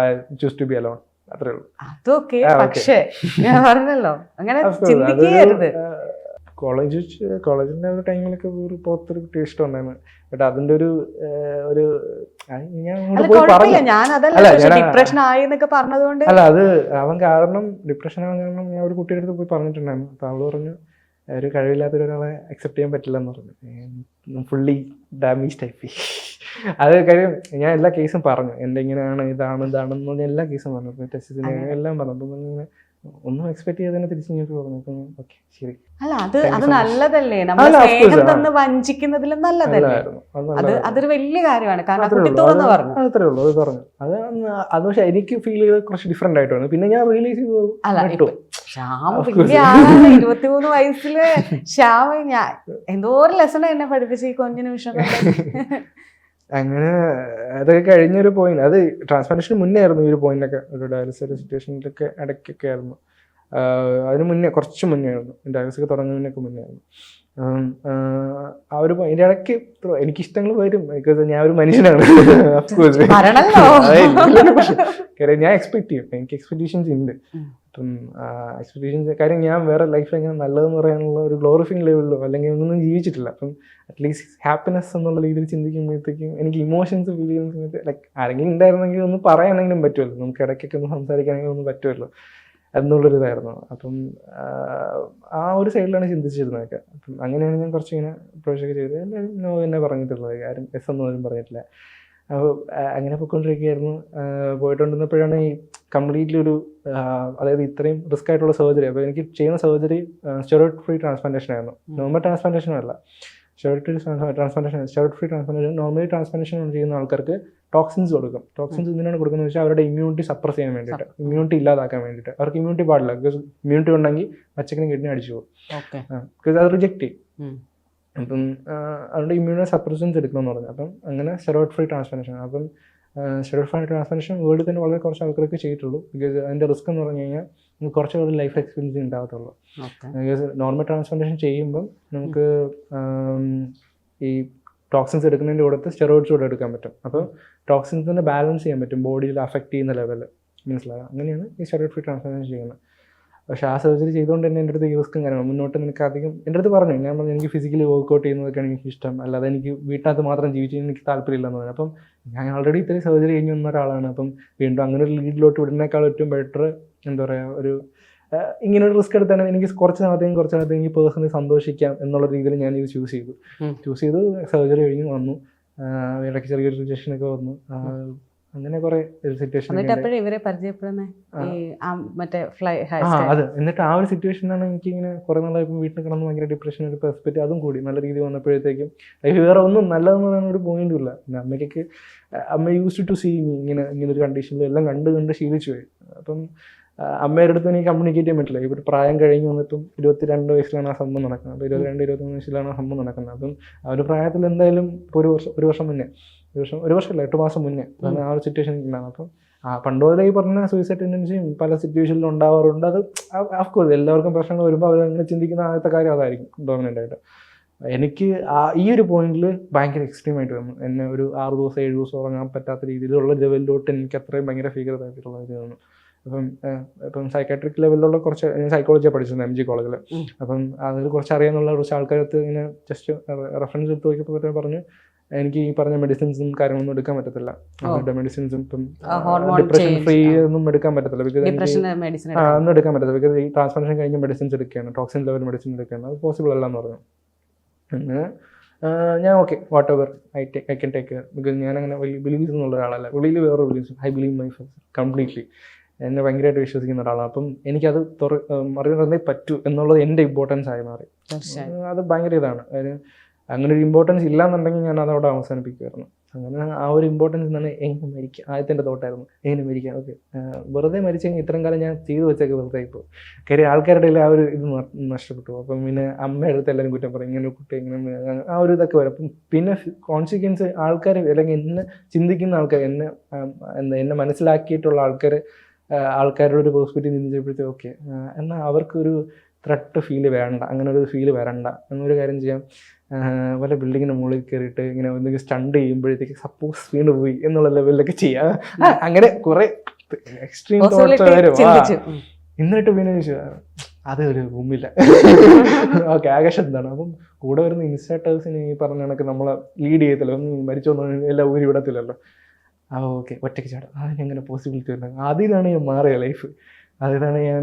I choose to be alone. അത്രേ ഉള്ളൂ. അതൊക്കെ പക്ഷേ ഞാൻ പറഞ്ഞല്ലോ അങ്ങനെ ചിന്തിക്കരുത്. കോളേജിന്റെ ഒരു ടൈമിലൊക്കെ പുറത്തൊരു കുട്ടി ഇഷ്ടമുണ്ടായിരുന്നു. ബട്ട് അതിന്റെ ഒരു ഡിപ്രഷൻ ആയി എന്നൊക്കെ പറഞ്ഞതുകൊണ്ട് അല്ല, അത് അവൻ കാരണം ഡിപ്രഷൻ ആവാൻ കാരണം ഞാൻ ഒരു കുട്ടിയുടെ അടുത്ത് പോയി പറഞ്ഞിട്ടുണ്ടായിരുന്നു. അപ്പൊ അവള് പറഞ്ഞു ഒരു കഴിവില്ലാത്ത ഒരാളെ അക്സെപ്റ്റ് ചെയ്യാൻ പറ്റില്ല എന്ന് പറഞ്ഞു. Fully damage type. അത് കാര്യം ഞാൻ എല്ലാ കേസും പറഞ്ഞു, എൻ്റെ ഇങ്ങനെയാണ് ഇതാണെന്ന് പറഞ്ഞ എല്ലാ കേസും പറഞ്ഞു, ടെസ്റ്റിന് എല്ലാം പറഞ്ഞു. ഇങ്ങനെ ഒന്നും എക്സ്പെക്ട് ചെയ്തതിനെ തിരിച്ചു ഇങ്ങോട്ട് പറഞ്ഞു. ഓക്കെ ശരി. അല്ല അത് നല്ലതല്ലേ, നമ്മൾ സ്നേഹം തന്ന് വഞ്ചിക്കുന്നതിലും നല്ലതല്ലേ. അതൊരു വലിയ കാര്യമാണ്. കാരണം കുട്ടി തുറന്നു പറഞ്ഞു, അത്രേ ഉള്ളൂ. അത് പറഞ്ഞു. അത് പക്ഷെ എനിക്ക് ഫീൽ ചെയ്ത് കുറച്ച് ഡിഫറെന്റ് ആയിട്ടാണ്. പിന്നെ ഞാൻ റിയലൈസ് ചെയ്തു ശ്യാം വലിയ ആളാണ്. 23 വയസ്സില് ശ്യാം ഞാൻ എന്തോരം ലെസൺ എന്നെ പഠിപ്പിച്ച ഈ കൊഞ്ഞ നിമിഷം. അങ്ങനെ അതൊക്കെ കഴിഞ്ഞൊരു പോയിന്റ്. അത് ട്രാൻസ്പ്ലാന്റേഷന് മുന്നേ ആയിരുന്നു ഈ ഒരു പോയിന്റൊക്കെ. ഒരു ഡയാലിസിസ് സിറ്റുവേഷനിലൊക്കെ ഇടയ്ക്കൊക്കെ ആയിരുന്നു. അതിന് മുന്നേ കുറച്ച് മുന്നേ ആയിരുന്നു, ഡയാലിസിസ് തുടങ്ങുന്നതിനൊക്കെ മുന്നേ ആയിരുന്നു. ആ ഒരു ഇതിൻ്റെ ഇടയ്ക്ക് എനിക്കിഷ്ടങ്ങൾ വരും, ബിക്കോസ് ഞാൻ ഒരു മനുഷ്യനാണ്. കാര്യം ഞാൻ എക്സ്പെക്ട് ചെയ്യും, എനിക്ക് എക്സ്പെക്ടേഷൻസ് ഉണ്ട്. അപ്പം എക്സ്പെക്ടേഷൻസ് കാര്യം ഞാൻ വേറെ ലൈഫിൽ എങ്ങനെ നല്ലതെന്ന് പറയാനുള്ള ഒരു ഗ്ലോറിഫിങ് ലെവലിലോ അല്ലെങ്കിൽ ഒന്നും ജീവിച്ചിട്ടില്ല. അപ്പം അറ്റ്ലീസ്റ്റ് ഹാപ്പിനെസ് എന്നുള്ള രീതിയിൽ ചിന്തിക്കുമ്പോഴത്തേക്കും എനിക്ക് ഇമോഷൻസ് ഫീൽ ചെയ്യുന്ന സമയത്ത് ലൈക്ക് ആരെങ്കിലും ഉണ്ടായിരുന്നെങ്കിൽ ഒന്ന് പറയാനെങ്കിലും പറ്റുമല്ലോ, നമുക്ക് ഇടയ്ക്കൊക്കെ ഒന്ന് സംസാരിക്കാനെങ്കിലും ഒന്ന് പറ്റുമല്ലോ എന്നുള്ളൊരിതായിരുന്നു. അപ്പം ആ ഒരു സൈഡിലാണ് ചിന്തിച്ചിരുന്നതൊക്കെ. അപ്പം അങ്ങനെയാണ് ഞാൻ കുറച്ച് ഇങ്ങനെ അപ്രോച്ചൊക്കെ ചെയ്തത്. എല്ലാവരും നോ തന്നെ പറഞ്ഞിട്ടുള്ളത്, ആരും എസ് ഒന്നും ആരും പറഞ്ഞിട്ടില്ല. അപ്പോൾ അങ്ങനെ പോയിക്കൊണ്ടിരിക്കുകയായിരുന്നു. പോയിട്ടുണ്ടിരുന്നപ്പോഴാണ് ഈ കംപ്ലീറ്റ്ലി ഒരു അതായത് ഇത്രയും റിസ്ക് ആയിട്ടുള്ള സർജറി. അപ്പോൾ എനിക്ക് ചെയ്യുന്ന സർജറി സ്റ്റെറോയിഡ് ഫ്രീ ട്രാൻസ്പ്ലാന്റേഷൻ ആയിരുന്നു, നോർമൽ ട്രാൻസ്പ്ലാന്റേഷനും അല്ല. Steroid free transplantation normally transplantation ചെയ്യുന്ന ആൾക്കാർക്ക് ടോക്സിൻസ് കൊടുക്കും. ടോക്സിൻസ് എന്തിനാണ് കൊടുക്കുന്നത് വെച്ചാൽ അവരുടെ ഇമ്മ്യൂണിറ്റി സപ്രസ് ചെയ്യാൻ വേണ്ടിയിട്ട്, ഇമ്മ്യൂണിറ്റി ഇല്ലാതാക്കാൻ വേണ്ടിയിട്ട്. അവർക്ക് ഇമ്മ്യൂണിറ്റി പാടില്ല, ബിക്കോസ് ഇമ്മ്യൂണിറ്റി ഉണ്ടെങ്കിൽ പച്ചക്കറി കിഡ്നി അടിച്ചു പോകും, ബിക്കോസ് അത് റിജക്റ്റ് ചെയ്യും. അപ്പം അവരുടെ ഇമ്മ്യൂണോ സപ്രസൻസ് എടുക്കണമെന്ന് പറഞ്ഞു. അപ്പം അങ്ങനെ സ്റ്റെറോയിഡ് ഫ്രീ ട്രാൻസ്പ്ലാന്റേഷൻ. അപ്പം സ്റ്റെറോയിഡ് ഫ്രീ ട്രാൻസ്പ്ലാന്റേഷൻ വേൾഡിൽ തന്നെ വളരെ കുറച്ച് ആൾക്കാർക്ക് ചെയ്തിട്ടുള്ളൂ. ബിക്കോസ് അതിൻ്റെ റിസ്ക് എന്ന് പറഞ്ഞു കഴിഞ്ഞാൽ നമുക്ക് കുറച്ച് ഒരു ലൈഫ് എക്സ്പീരിയൻസ് ഉണ്ടാകത്തുള്ളൂ. ബിക്കോസ് നോർമൽ ട്രാൻസ്പ്ലാന്റേഷൻ ചെയ്യുമ്പം നമുക്ക് ഈ ടോക്സിൻസ് എടുക്കുന്നതിൻ്റെ കൂടെ സ്റ്റെറോയിഡ്സ് കൂടെ എടുക്കാൻ പറ്റും. അപ്പോൾ ടോക്സിൻസിനെ ബാലൻസ് ചെയ്യാൻ പറ്റും ബോഡിയിൽ അഫക്റ്റ് ചെയ്യുന്ന ലെവല്, മനസ്സിലാകുക. അങ്ങനെയാണ് ഈ സ്റ്റെറോയിഡ് ഫ്രീ ട്രാൻസ്പ്ലാന്റേഷൻ ചെയ്യുന്നത്. പക്ഷേ ആ സർജറി ചെയ്തുകൊണ്ട് തന്നെ എൻ്റെ അടുത്ത് ഈ റിസ്ക്കും കാര്യങ്ങളും മുന്നോട്ട് നിനക്ക് അധികം എൻ്റെ അടുത്ത് പറഞ്ഞു. ഞാൻ പറഞ്ഞു എനിക്ക് ഫിസിക്കലി വർക്ക്ഔട്ട് ചെയ്യുന്നതൊക്കെയാണ് എനിക്ക് ഇഷ്ടം, അല്ലാതെ എനിക്ക് വീട്ടിനകത്ത് മാത്രം ജീവിച്ച് എനിക്ക് താല്പര്യമില്ലെന്ന് പറഞ്ഞു. അപ്പം ഞാൻ ഓൾറെഡി ഇത്രയും സർജറി കഴിഞ്ഞ് വന്ന ഒരാളാണ്. അപ്പം വീണ്ടും അങ്ങനെ ഒരു ലീഡിലോട്ട് വിടുന്നേക്കാൾ ഏറ്റവും ബെറ്റർ എന്താ പറയുക, ഒരു ഇങ്ങനൊരു റിസ്ക് എടുത്താൽ എനിക്ക് കുറച്ച് നാളത്തേക്കും എനിക്ക് പേഴ്സണലി സന്തോഷിക്കാം എന്നുള്ള രീതിയിൽ ഞാൻ ഇത് ചൂസ് ചെയ്തു. സർജറി കഴിഞ്ഞ് വന്നു, ഇടയ്ക്ക് ചെറിയൊരു റിജക്ഷനൊക്കെ വന്നു. അങ്ങനെ കുറെ സിറ്റുവേഷൻ. അതെ, എന്നിട്ട് ആ ഒരു സിറ്റുവേഷനാണ് എനിക്ക് ഇങ്ങനെ കുറെ നാളായപ്പോൾ വീട്ടിൽ കിടന്ന് ഭയങ്കര ഡിപ്രഷൻ, ഒരു പെർസ്പെക്റ്റീവ് അതും കൂടി നല്ല രീതിയിൽ വന്നപ്പോഴത്തേക്കും ലൈഫ് വേറെ ഒന്നും നല്ലതെന്ന് പറയാൻ ഒരു പോയിന്റും ഇല്ല. പിന്നെ അമ്മ യൂസ്ഡ് ടു സീ മീ ഇങ്ങനെ ഒരു കണ്ടീഷനിൽ എല്ലാം കണ്ട് ശീലിച്ചു പോയി. അപ്പം അമ്മയുടെ അടുത്ത് എനിക്ക് കമ്മ്യൂണിക്കേറ്റ് ചെയ്യാൻ പറ്റില്ല. ഇവർ പ്രായം കഴിഞ്ഞ് വന്നിട്ടും 22 വയസ്സിലാണ് ആ സംഭവം നടക്കുന്നത്, അപ്പോൾ 22-23 വയസ്സിലാണ് ആ സംഭവം നടക്കുന്നത്. അപ്പം ആ ഒരു പ്രായത്തിൽ എന്തായാലും ഇപ്പോൾ ഒരു വർഷമല്ല 8 മാസം മുന്നേ ആ ഒരു സിറ്റുവേഷൻ ഉണ്ടാകും. അപ്പം പണ്ടുപോലെ ഈ പറഞ്ഞ സൂയിസൈഡ് ടെൻഡൻസിയും പല സിറ്റുവേഷനിലും ഉണ്ടാവാറുണ്ട്. അത് ഓഫ്കോഴ്സ് എല്ലാവർക്കും പ്രശ്നങ്ങൾ വരുമ്പോൾ അവരങ്ങനെ ചിന്തിക്കുന്ന ആദ്യത്തെ കാര്യം അതായിരിക്കും ഡോമിനൻ്റ് ആയിട്ട്. എനിക്ക് ഈ ഒരു പോയിന്റിൽ ഭയങ്കര എക്സ്ട്രീമായിട്ട് വന്നു. എന്നെ ഒരു 6 ദിവസം 7 ദിവസം ഉറങ്ങാൻ പറ്റാത്ത രീതിയിലുള്ള ലെവലിലോട്ട് എനിക്ക് അത്രയും ഭയങ്കര ഫിഗറായിട്ടുള്ള ഇത് വന്നു. ഇപ്പം സൈക്കാട്രിക് ലെവലിലുള്ള കുറച്ച്, ഞാൻ സൈക്കോളജിയാണ് പഠിച്ചിരുന്നത് MG കോളേജിൽ. അപ്പം അതിൽ കുറച്ച് അറിയാനുള്ള കുറച്ച് ആൾക്കാരത്ത് ഇങ്ങനെ ജസ്റ്റ് റെഫറൻസ് എടുത്ത് നോക്കിയപ്പോൾ പറഞ്ഞു എനിക്ക് ഈ പറഞ്ഞ മെഡിസിൻസും കാര്യങ്ങളൊന്നും എടുക്കാൻ പറ്റത്തില്ല. അവരുടെ മെഡിസിൻസും ഇപ്പം ഡിപ്രഷൻ ഫ്രീ ഒന്നും എടുക്കാൻ പറ്റത്തില്ല, ബിക്കോസ് ഒന്നും എടുക്കാൻ പറ്റത്തില്ല. ബിക്കോസ് ഈ ട്രാൻസ്പ്ലാന്റേഷൻ കഴിഞ്ഞ മെഡിസിൻസ് എടുക്കുകയാണ്, ടോക്സിൻ ലെവൽ മെഡിസിൻ എടുക്കുകയാണ്, അത് പോസിബിൾ അല്ല എന്ന് പറഞ്ഞു. അങ്ങനെ ഞാൻ okay whatever I can take care, because ഞാൻ അങ്ങനെ ബിലീവ്സ് എന്നുള്ള ഒരാളല്ല. ഉള്ളിൽ വേറെ beliefs, I believe myself completely. എന്നെ ഭയങ്കരമായിട്ട് വിശ്വസിക്കുന്ന ഒരാളാണ്. അപ്പം എനിക്കത് മറികടന്നേ പറ്റൂ എന്നുള്ളത് എൻ്റെ ഇമ്പോർട്ടൻസ് ആയി മാറി. അത് ഭയങ്കര ഇതാണ്. അങ്ങനെ ഒരു ഇമ്പോർട്ടൻസ് ഇല്ലാന്നുണ്ടെങ്കിൽ ഞാൻ അതവിടെ അവസാനിപ്പിക്കുമായിരുന്നു. അങ്ങനെ ആ ഒരു ഇമ്പോർട്ടൻസ് തന്നെ എങ്ങനെ മരിക്കുക, ആദ്യത്തെ എൻ്റെ തോട്ടായിരുന്നു എങ്ങനെ മരിക്കാം. ഓക്കെ, വെറുതെ മരിച്ചെങ്കിൽ ഇത്രയും കാലം ഞാൻ ചെയ്തു വെച്ചൊക്കെ വെറുതെ ഇപ്പോൾ കാര്യം ആൾക്കാരുടെ ആ ഒരു ഇത് നഷ്ടപ്പെട്ടു. അപ്പം പിന്നെ അമ്മയുടെ അടുത്ത് എല്ലാവരും കുറ്റം പറയും, ഇങ്ങനെ കുട്ടി ഇങ്ങനെ ആ ഒരു ഇതൊക്കെ വരും. അപ്പം പിന്നെ കോൺസിക്വൻസ് ആൾക്കാർ അല്ലെങ്കിൽ എന്നെ ചിന്തിക്കുന്ന ആൾക്കാർ, എന്നെ മനസ്സിലാക്കിയിട്ടുള്ള ആൾക്കാരുടെ ഒരു പെർസ്പെക്റ്റീവ് ചിന്തിച്ചപ്പോഴത്തേക്ക് ഓക്കെ എന്നാൽ അവർക്കൊരു ത്രെട്ട് ഫീല് വേണ്ട, അങ്ങനെ ഒരു ഫീല് വരണ്ട എന്നൊരു കാര്യം ചെയ്യാം. വല്ല ബിൽഡിങ്ങിൻ്റെ മുകളിൽ കയറിയിട്ട് ഇങ്ങനെ എന്തെങ്കിലും സ്റ്റണ്ട് ചെയ്യുമ്പോഴത്തേക്ക് സപ്പോസ് വീണ് പോയി എന്നുള്ള ലെവലിലൊക്കെ ചെയ്യാം. അങ്ങനെ കുറെ എക്സ്ട്രീം തോട്ട്സ് വരും. എന്നിട്ട് പിന്നെ അത് ഒരു റൂമില്ല ഓക്കെ ആകാശം എന്താണ്. അപ്പം കൂടെ വരുന്ന ഇൻസ്റ്റാറ്റേഴ്സിന് ഈ പറഞ്ഞ കണക്ക് നമ്മളെ ലീഡ് ചെയ്യത്തില്ല, ഒന്നും മരിച്ചൊന്നും എല്ലാം ഊരി വിടത്തില്ലല്ലോ. ഓക്കെ ഒറ്റയ്ക്ക് ചാടും, അതിനെങ്ങനെ പോസിബിലിറ്റി വരുന്നത്. അതിനാണ് ഞാൻ മാറിയ ലൈഫ്. അതിനാണ് ഞാൻ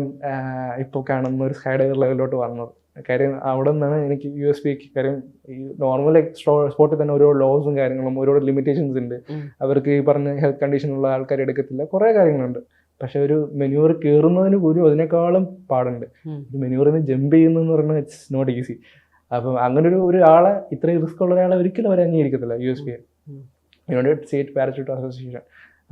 ഇപ്പോൾ കാണുന്ന ഒരു സ്കൈ ഡൈവർ ലെവലിലോട്ട് വന്നത്. കാര്യം അവിടെ നിന്നാണ് എനിക്ക് USP. കാര്യം ഈ നോർമൽ സ്പോർട്ടിൽ തന്നെ ഓരോ ലോസും കാര്യങ്ങളും ഓരോ ലിമിറ്റേഷൻസ് ഉണ്ട്. അവർക്ക് ഈ പറഞ്ഞ ഹെൽത്ത് കണ്ടീഷനുള്ള ആൾക്കാർ എടുക്കത്തില്ല, കുറേ കാര്യങ്ങളുണ്ട്. പക്ഷെ ഒരു മെന്യൂർ കയറുന്നതിന് പോലും അതിനേക്കാളും പാടുണ്ട്. ഒരു മെന്യൂറിന് ജമ്പ് ചെയ്യുന്നതെന്ന് പറഞ്ഞാൽ ഇറ്റ്സ് നോട്ട് ഈസി. അപ്പം അങ്ങനെ ഒരാളെ ഇത്രയും റിസ്ക് ഉള്ള ഒരാളെ ഒരിക്കലും അവർ അംഗീകരിക്കത്തില്ല. USP United state parachute association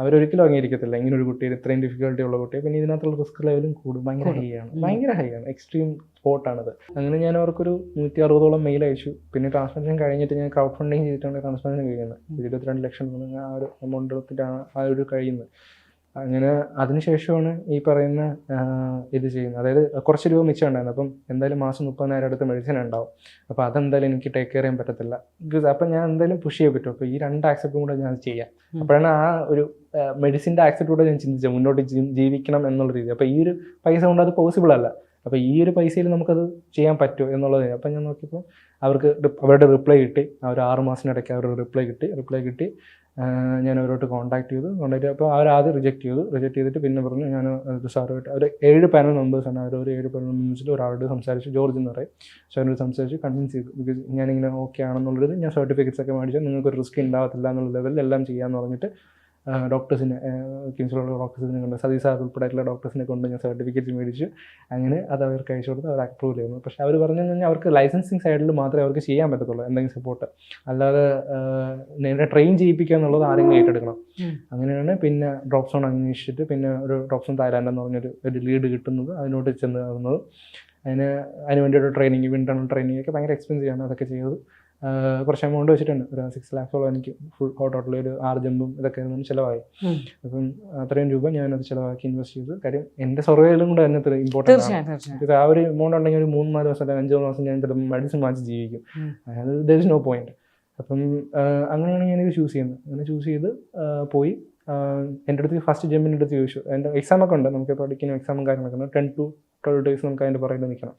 അവരൊരിക്കലും അംഗീകരിക്കത്തില്ല ഇങ്ങനെ ഒരു കുട്ടിയെ, ഇത്രയും ഡിഫിക്കൽട്ടി ഉള്ള കുട്ടിയെ. പിന്നെ ഇതിനകത്തുള്ള റിസ്ക് ലെവലും കൂടും, ഭയങ്കര ഹൈ ആണ്, എക്സ്ട്രീം സ്പോർട്ടാണത്. അങ്ങനെ ഞാൻ അവർക്കൊരു 160ഓളം മെയിൽ അയച്ചു. പിന്നെ ട്രാൻസ്പ്ലാന്റേഷൻ കഴിഞ്ഞിട്ട് ഞാൻ ക്രൗഡ് ഫണ്ടിങ് ചെയ്തിട്ടാണ് ട്രാൻസ്പ്ലാന്റേഷൻ കഴിയുന്നത്. 22 ലക്ഷം ആ ഒരു എമൗണ്ട് എടുത്തിട്ടാണ് ആ ഒരു കഴിയുന്നത്. അങ്ങനെ അതിനുശേഷമാണ് ഈ പറയുന്ന ഇത് ചെയ്യുന്നത്. അതായത് കുറച്ച് രൂപ മിച്ചം ഉണ്ടായിരുന്നു. അപ്പം എന്തായാലും മാസം 30,000 അടുത്ത് മെഡിസിൻ ഉണ്ടാവും. അപ്പോൾ അതെന്തായാലും എനിക്ക് ടേക്ക് കെയർ ചെയ്യാൻ പറ്റത്തില്ല. ബിക്കോസ് അപ്പം ഞാൻ എന്തായാലും പുഷ് ചെയ്യാൻ പറ്റും. അപ്പോൾ ഈ 2 ആക്സെപ്റ്റും കൂടെ ഞാൻ ചെയ്യാം. അപ്പോഴാണ് ആ ഒരു മെഡിസിൻ്റെ ആക്സെപ്റ്റ് കൂടെ ഞാൻ ചിന്തിച്ചത്, മുന്നോട്ട് ജീവിക്കണം എന്നുള്ള രീതി. അപ്പോൾ ഈ ഒരു പൈസ കൊണ്ട് അത് പോസിബിൾ അല്ല. അപ്പോൾ ഈ ഒരു പൈസയിൽ നമുക്കത് ചെയ്യാൻ പറ്റുമോ എന്നുള്ളത്. അപ്പം ഞാൻ നോക്കിയപ്പോൾ അവരുടെ റിപ്ലൈ കിട്ടി. അവർ 6 മാസത്തിനിടയ്ക്ക് അവരുടെ റിപ്ലൈ കിട്ടി. ഞാൻ അവരോട്ട് കോൺടാക്ട് ചെയ്തു. അപ്പോൾ അവരാദ്യം റിജക്റ്റ് ചെയ്തിട്ട് പിന്നെ പറഞ്ഞു ഞാൻ സാറുമായിട്ട് അവർ 7 പാനൽ മെമ്പേഴ്സാണ്. അവർ ഒരു 7 പാനൽ മെമ്പേഴ്സിൽ ഒരാളോട് സംസാരിച്ചു, ജോർജ് എന്ന് പറയും. സോ അവരോട് സംസാരിച്ച് കൺവിൻസ് ചെയ്തു. ബിക്കോസ് ഞാനിങ്ങനെ ഓക്കെ ആണെന്നുള്ളത്, ഞാൻ സർട്ടിഫിക്കറ്റ്സ് ഒക്കെ മേടിച്ചാൽ നിങ്ങൾക്കൊരു റിസ്ക് ഉണ്ടാകത്തില്ല എന്നുള്ള ലെവലിൽ എല്ലാം ചെയ്യാമെന്ന് പറഞ്ഞിട്ട് ഡോക്ടേഴ്സിനെ, കിംസിലുള്ള ഡോക്ടേഴ്സിനെ കൊണ്ട്, സതീഷ് സാർ ഉൾപ്പെടെയുള്ള ഡോക്ടേഴ്സിനെ കൊണ്ട് ഞാൻ സർട്ടിഫിക്കറ്റ് മേടിച്ചു. അങ്ങനെ അത് അവർക്ക് അയച്ചു കൊടുത്ത് അവർ അപ്രൂവ് ചെയ്യുന്നു. പക്ഷേ അവർ പറഞ്ഞു കഴിഞ്ഞാൽ അവർക്ക് ലൈസൻസിങ് സൈഡിൽ മാത്രമേ അവർക്ക് ചെയ്യാൻ പറ്റത്തുള്ളൂ എന്തെങ്കിലും സപ്പോർട്ട്, അല്ലാതെ നേരെ ട്രെയിൻ ചെയ്യിപ്പിക്കുക എന്നുള്ളത് ആരെങ്കിലും ഏറ്റെടുക്കണം. അങ്ങനെയാണ് പിന്നെ ഡ്രോപ്പ് സോൺ അന്വേഷിച്ചിട്ട് പിന്നെ ഒരു ഡ്രോപ്പ് സോൺ തായ്ലാൻഡ് എന്ന് പറഞ്ഞൊരു ലീഡ് കിട്ടുന്നത്, അതിനോട്ട് ചെന്ന് കയറുന്നത്. അതിന് വേണ്ടിയൊരു ട്രെയിനിങ്, ഇന്റേണൽ ട്രെയിനിങ് ഒക്കെ ഭയങ്കര എക്സ്പെൻസീവ് ആണ്. അതൊക്കെ ചെയ്തത് കുറച്ച് എമൗണ്ട് വെച്ചിട്ടുണ്ട്. ഒരു 6 lakhs എനിക്ക് ഫുൾ ടോട്ടൽ ഒരു 6 ജമ്പും ഇതൊക്കെ ചിലവായി. അപ്പം അത്രയും രൂപ ഞാനത് ചിലവാക്കി ഇൻവെസ്റ്റ് ചെയ്തു. കാര്യം എൻ്റെ സർവൈവലും കൂടെ അതിനകത്ത് ഇമ്പോർട്ടൻ്റ് ആണ്. ആ ഒരു എമൗണ്ട് ഉണ്ടെങ്കിൽ ഒരു 3-4 ദിവസം അല്ലെങ്കിൽ 5 മാസം ഞാൻ ചിലപ്പോൾ മെഡിസിൻ വാങ്ങിച്ച് ജീവിക്കും. അതായത് ദർ ഇസ് നോ പോയിന്റ്. അപ്പം അങ്ങനെയാണ് ഞാനിത് ചൂസ് ചെയ്യുന്നത്. അങ്ങനെ ചൂസ് ചെയ്ത് പോയി. എൻ്റെ അടുത്ത് ഫസ്റ്റ് ജമ്പിൻ്റെ അടുത്ത് ചോദിച്ചു. എൻ്റെ എക്സാമൊക്കെ ഉണ്ട്, നമുക്ക് പഠിക്കുന്ന എക്സാമും കാര്യങ്ങളൊക്കെ ഉണ്ട്. 10 to 12 days നമുക്ക് അതിൻ്റെ പുറകിൽ നിൽക്കണം.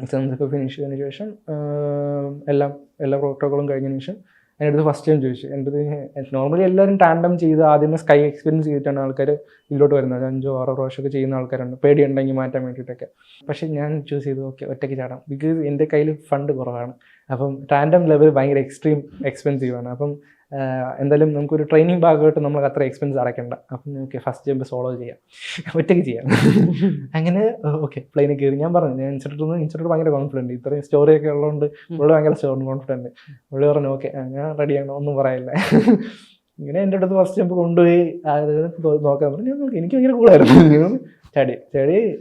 എക്സാംസൊക്കെ ഫിനിഷ് ചെയ്തതിന് ശേഷം എല്ലാ പ്രോട്ടോക്കോളും കഴിഞ്ഞതിന് ശേഷം എൻ്റെ അടുത്ത് ഫസ്റ്റ് ടൈം ചോദിച്ചു. എൻ്റെ അടുത്ത് നോർമലി എല്ലാവരും ടാൻഡം ചെയ്ത് ആദ്യമേ സ്കൈ എക്സ്പീരിയൻസ് ചെയ്തിട്ടാണ് ആൾക്കാർ ഇതിലോട്ട് വരുന്നത്. 5-6 പ്രാവശ്യമൊക്കെ ചെയ്യുന്ന ആൾക്കാരുണ്ട്, പേടിയുണ്ടെങ്കിൽ മാറ്റാൻ വേണ്ടിയിട്ടൊക്കെ. പക്ഷേ ഞാൻ ചൂസ് ചെയ്തു ഓക്കെ ഒറ്റയ്ക്ക് ചാടാം. ബിക്കോസ് എൻ്റെ കയ്യിൽ ഫണ്ട് കുറവാണ്. അപ്പം ടാൻഡം ലെവൽ ഭയങ്കര എക്സ്ട്രീം എക്സ്പെൻസീവാണ്. അപ്പം എന്തായാലും നമുക്കൊരു ട്രെയിനിങ് ഭാഗമായിട്ട് നമുക്ക് അത്ര എക്സ്പെൻസ് അടയ്ക്കണ്ട. അപ്പം ഓക്കെ ഫസ്റ്റ് ജമ്പ് സോളോ ചെയ്യാം, ഒറ്റയ്ക്ക് ചെയ്യാം. അങ്ങനെ ഓക്കെ പ്ലെയിനിൽ കയറി. ഞാൻ പറഞ്ഞു ഞാൻ ഇൻസ്റ്റിറ്റ്യൂട്ട് ഭയങ്കര കോൺഫിഡൻറ്റ്, ഇത്രയും സ്റ്റോറിയൊക്കെ ഉള്ളതുകൊണ്ട് പുള്ളി ഭയങ്കര കോൺഫിഡൻറ്റ്. പുള്ളി പറഞ്ഞു ഓക്കെ ഞാൻ റെഡിയാണ്, ഒന്നും പറയില്ല. ഇങ്ങനെ എൻ്റെ അടുത്ത് ഫസ്റ്റ് ജമ്പ് കൊണ്ടുപോയി നോക്കാൻ പറഞ്ഞു. ഞാൻ നോക്കി, എനിക്ക് ഭയങ്കര കൂളായിരുന്നു. ചാടി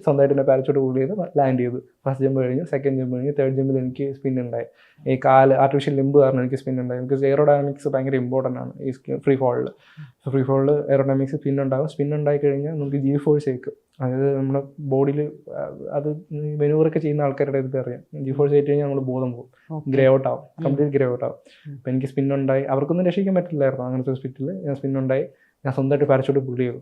സ്വന്തമായിട്ട് തന്നെ പാരച്ചൂട്ട് കൂടി ചെയ്ത് ലാൻഡ് ചെയ്തു. ഫസ്റ്റ് ജമ്പ് കഴിഞ്ഞു, സെക്കൻഡ് ജമ്പ് കഴിഞ്ഞു, തേർഡ് ജമ്പിൽ എനിക്ക് സ്പിൻ ഉണ്ടായി. ഈ ആർട്ടിഫിഷ്യൽ ലിംബ് കാരണം എനിക്ക് സ്പിൻ ഉണ്ടായി. ബിക്കോസ് എയറോഡൈനാമിക്സ് ഭയങ്കര ഇമ്പോർട്ടൻ്റ് ആണ് ഈ ഫ്രീ ഫോളിൽ. എയറോഡൈനാമിക്സ് സ്പിൻ ഉണ്ടാകും. സ്പിൻ ഉണ്ടായി കഴിഞ്ഞാൽ നമുക്ക് ജി ഫോഴ്സ് ഏൽക്കും. അതായത് നമ്മുടെ ബോഡിയിൽ അത് മെനൂവറൊക്കെ ചെയ്യുന്ന ആൾക്കാരുടെ ഇത് അറിയാം. ജി ഫോഴ്സ് ഏറ്റ് കഴിഞ്ഞാൽ നമ്മൾ ബോധം പോകും, ഗ്രേ ഔട്ട് ആവും, കംപ്ലീറ്റ് ഗ്രേ ഔട്ട് ആവും. അപ്പം എനിക്ക് സ്പിൻ ഉണ്ടായി. അവർക്കൊന്നും രക്ഷിക്കാൻ പറ്റില്ലായിരുന്നു അങ്ങനത്തെ ഹോസ്പിറ്റലിൽ. ഞാൻ സ്പിൻ ഉണ്ടായി, ഞാൻ സ്വന്തമായിട്ട് പാരച്ചൂട്ട് പുള്ളി ചെയ്തു.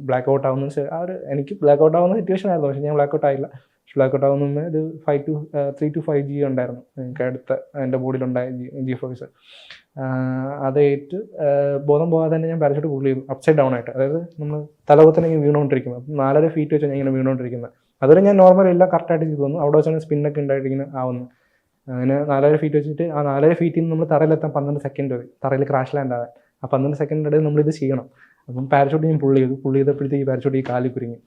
ബ്ലാക്ക് ഔട്ട് ആവുന്ന എനിക്ക് ബ്ലാക്ക് ഔട്ട് ആവുന്ന സിറ്റുവേഷൻ ആയിരുന്നു. പക്ഷേ ഞാൻ ബ്ലാക്ക് ഔട്ട് ആയില്ല. ബ്ലാക്ക് ഔട്ട് ആവുന്ന ഒരു 3 to 5 G ഉണ്ടായിരുന്നു എനിക്ക് അടുത്ത എൻ്റെ ബോഡിയിലുണ്ടായ ജി ഫോഴ്സ്. അതേറ്റ് ബോധം പോകാതെ തന്നെ ഞാൻ പാരച്ചൂട്ട് പുള്ളി ചെയ്തു, അപ്സൈഡ് ഡൗൺ ആയിട്ട്. അതായത് നമ്മൾ തലകുത്തനെ ഇങ്ങനെ വീണുകൊണ്ടിരിക്കുന്നത്. അപ്പം 4.5 feet വെച്ച് ഞാൻ ഇങ്ങനെ വീണുകൊണ്ടിരിക്കുന്നത്. അതുവരെ ഞാൻ നോർമൽ എല്ലാം കറക്റ്റായിട്ട് ചെയ്തു വന്നു. അവിടെ വെച്ചാണ് സ്പിന്നൊക്കെ ഉണ്ടായിട്ട് ഇങ്ങനെ ആവുന്നു. അങ്ങനെ 4.5 feet വെച്ചിട്ട് ആ 4.5 feet നിന്ന് നമ്മൾ തറയിലെത്താൻ 12 സെക്കൻഡ് മതി, തറയിൽ ക്രാഷ് ലാൻഡ് ആവാൻ. ആ 12 സെക്കൻഡിൻ്റെ ഇടയിൽ നമ്മളിത് ചെയ്യണം. അപ്പം പാരച്ചൂട്ട് ഞാൻ പുള്ളി ചെയ്തപ്പോഴത്തേക്ക് ഈ പാരച്ചൂട്ട് ഈ കാലിൽ കുരുങ്ങി.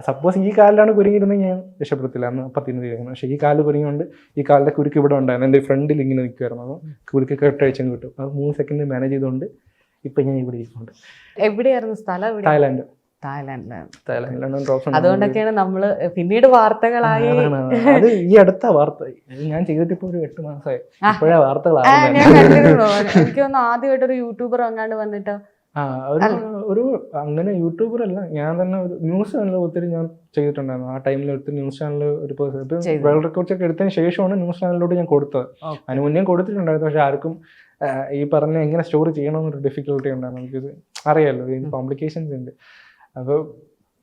സപ്പോസ് ഈ കാലിലാണ് കുരുങ്ങിയിരുന്നെങ്കിൽ ഞാൻ രക്ഷപ്പെടത്തില്ല, അന്ന് അപ്പം തിന്നു ചെയ്യുന്നത്. പക്ഷേ ഈ കാല് കുരുങ്ങിക്കൊണ്ട് ഈ കാലിൻ്റെ കുരുക്ക് ഇവിടെ ഉണ്ടായിരുന്നു, എൻ്റെ ഫ്രണ്ടിൽ ഇങ്ങനെ നിൽക്കുമായിരുന്നു. അപ്പോൾ കുരുക്ക് കെട്ടഴിച്ചും കിട്ടും. അത് 3 സെക്കൻഡ് മാനേജ് ചെയ്തുകൊണ്ട് ഇപ്പം ഞാൻ ഇവിടെ ഇരിക്കുന്നുണ്ട്. എവിടെയായിരുന്നു സ്ഥലം? തായ്ലാൻഡിലാണ്. അതുകൊണ്ടൊക്കെയാണ് നമ്മള് പിന്നീട് വാർത്തകളായി. അത് ഈ അടുത്ത വാർത്ത ഞാൻ ചെയ്തിട്ട് ഇപ്പൊ ഒരു 8 മാസമായി. ഇപ്പോഴേ വാർത്തകളാണ്. എനിക്ക് തോന്നുന്നു ആദ്യമായിട്ട് ഒരു യൂട്യൂബർ അങ്ങാണ്ട് വന്നിട്ട് ഒരു അങ്ങനെ യൂട്യൂബർ അല്ല, ഞാൻ തന്നെ ഒരു ന്യൂസ് ചാനൽ ഒത്തിരി ഞാൻ ചെയ്തിട്ടുണ്ടായിരുന്നു. ആ ടൈമിൽ ഒത്തിരി ന്യൂസ് ചാനൽ ഒരു വേൾഡ് റെക്കോർഡ്സ് ഒക്കെ എടുത്തതിന് ശേഷമാണ് ന്യൂസ് ചാനലിലോട്ട് ഞാൻ കൊടുത്തത്. അതിന് മുന്നേ കൊടുത്തിട്ടുണ്ടായിരുന്നു. പക്ഷെ ആർക്കും ഈ പറഞ്ഞ എങ്ങനെ സ്റ്റോറി ചെയ്യണമെന്നൊരു ഡിഫിക്കൽട്ടി ഉണ്ടായിരുന്നു. എനിക്കിത് അറിയാമല്ലോ, ഇതിന് കോംപ്ലിക്കേഷൻസ് ഉണ്ട്. അപ്പോൾ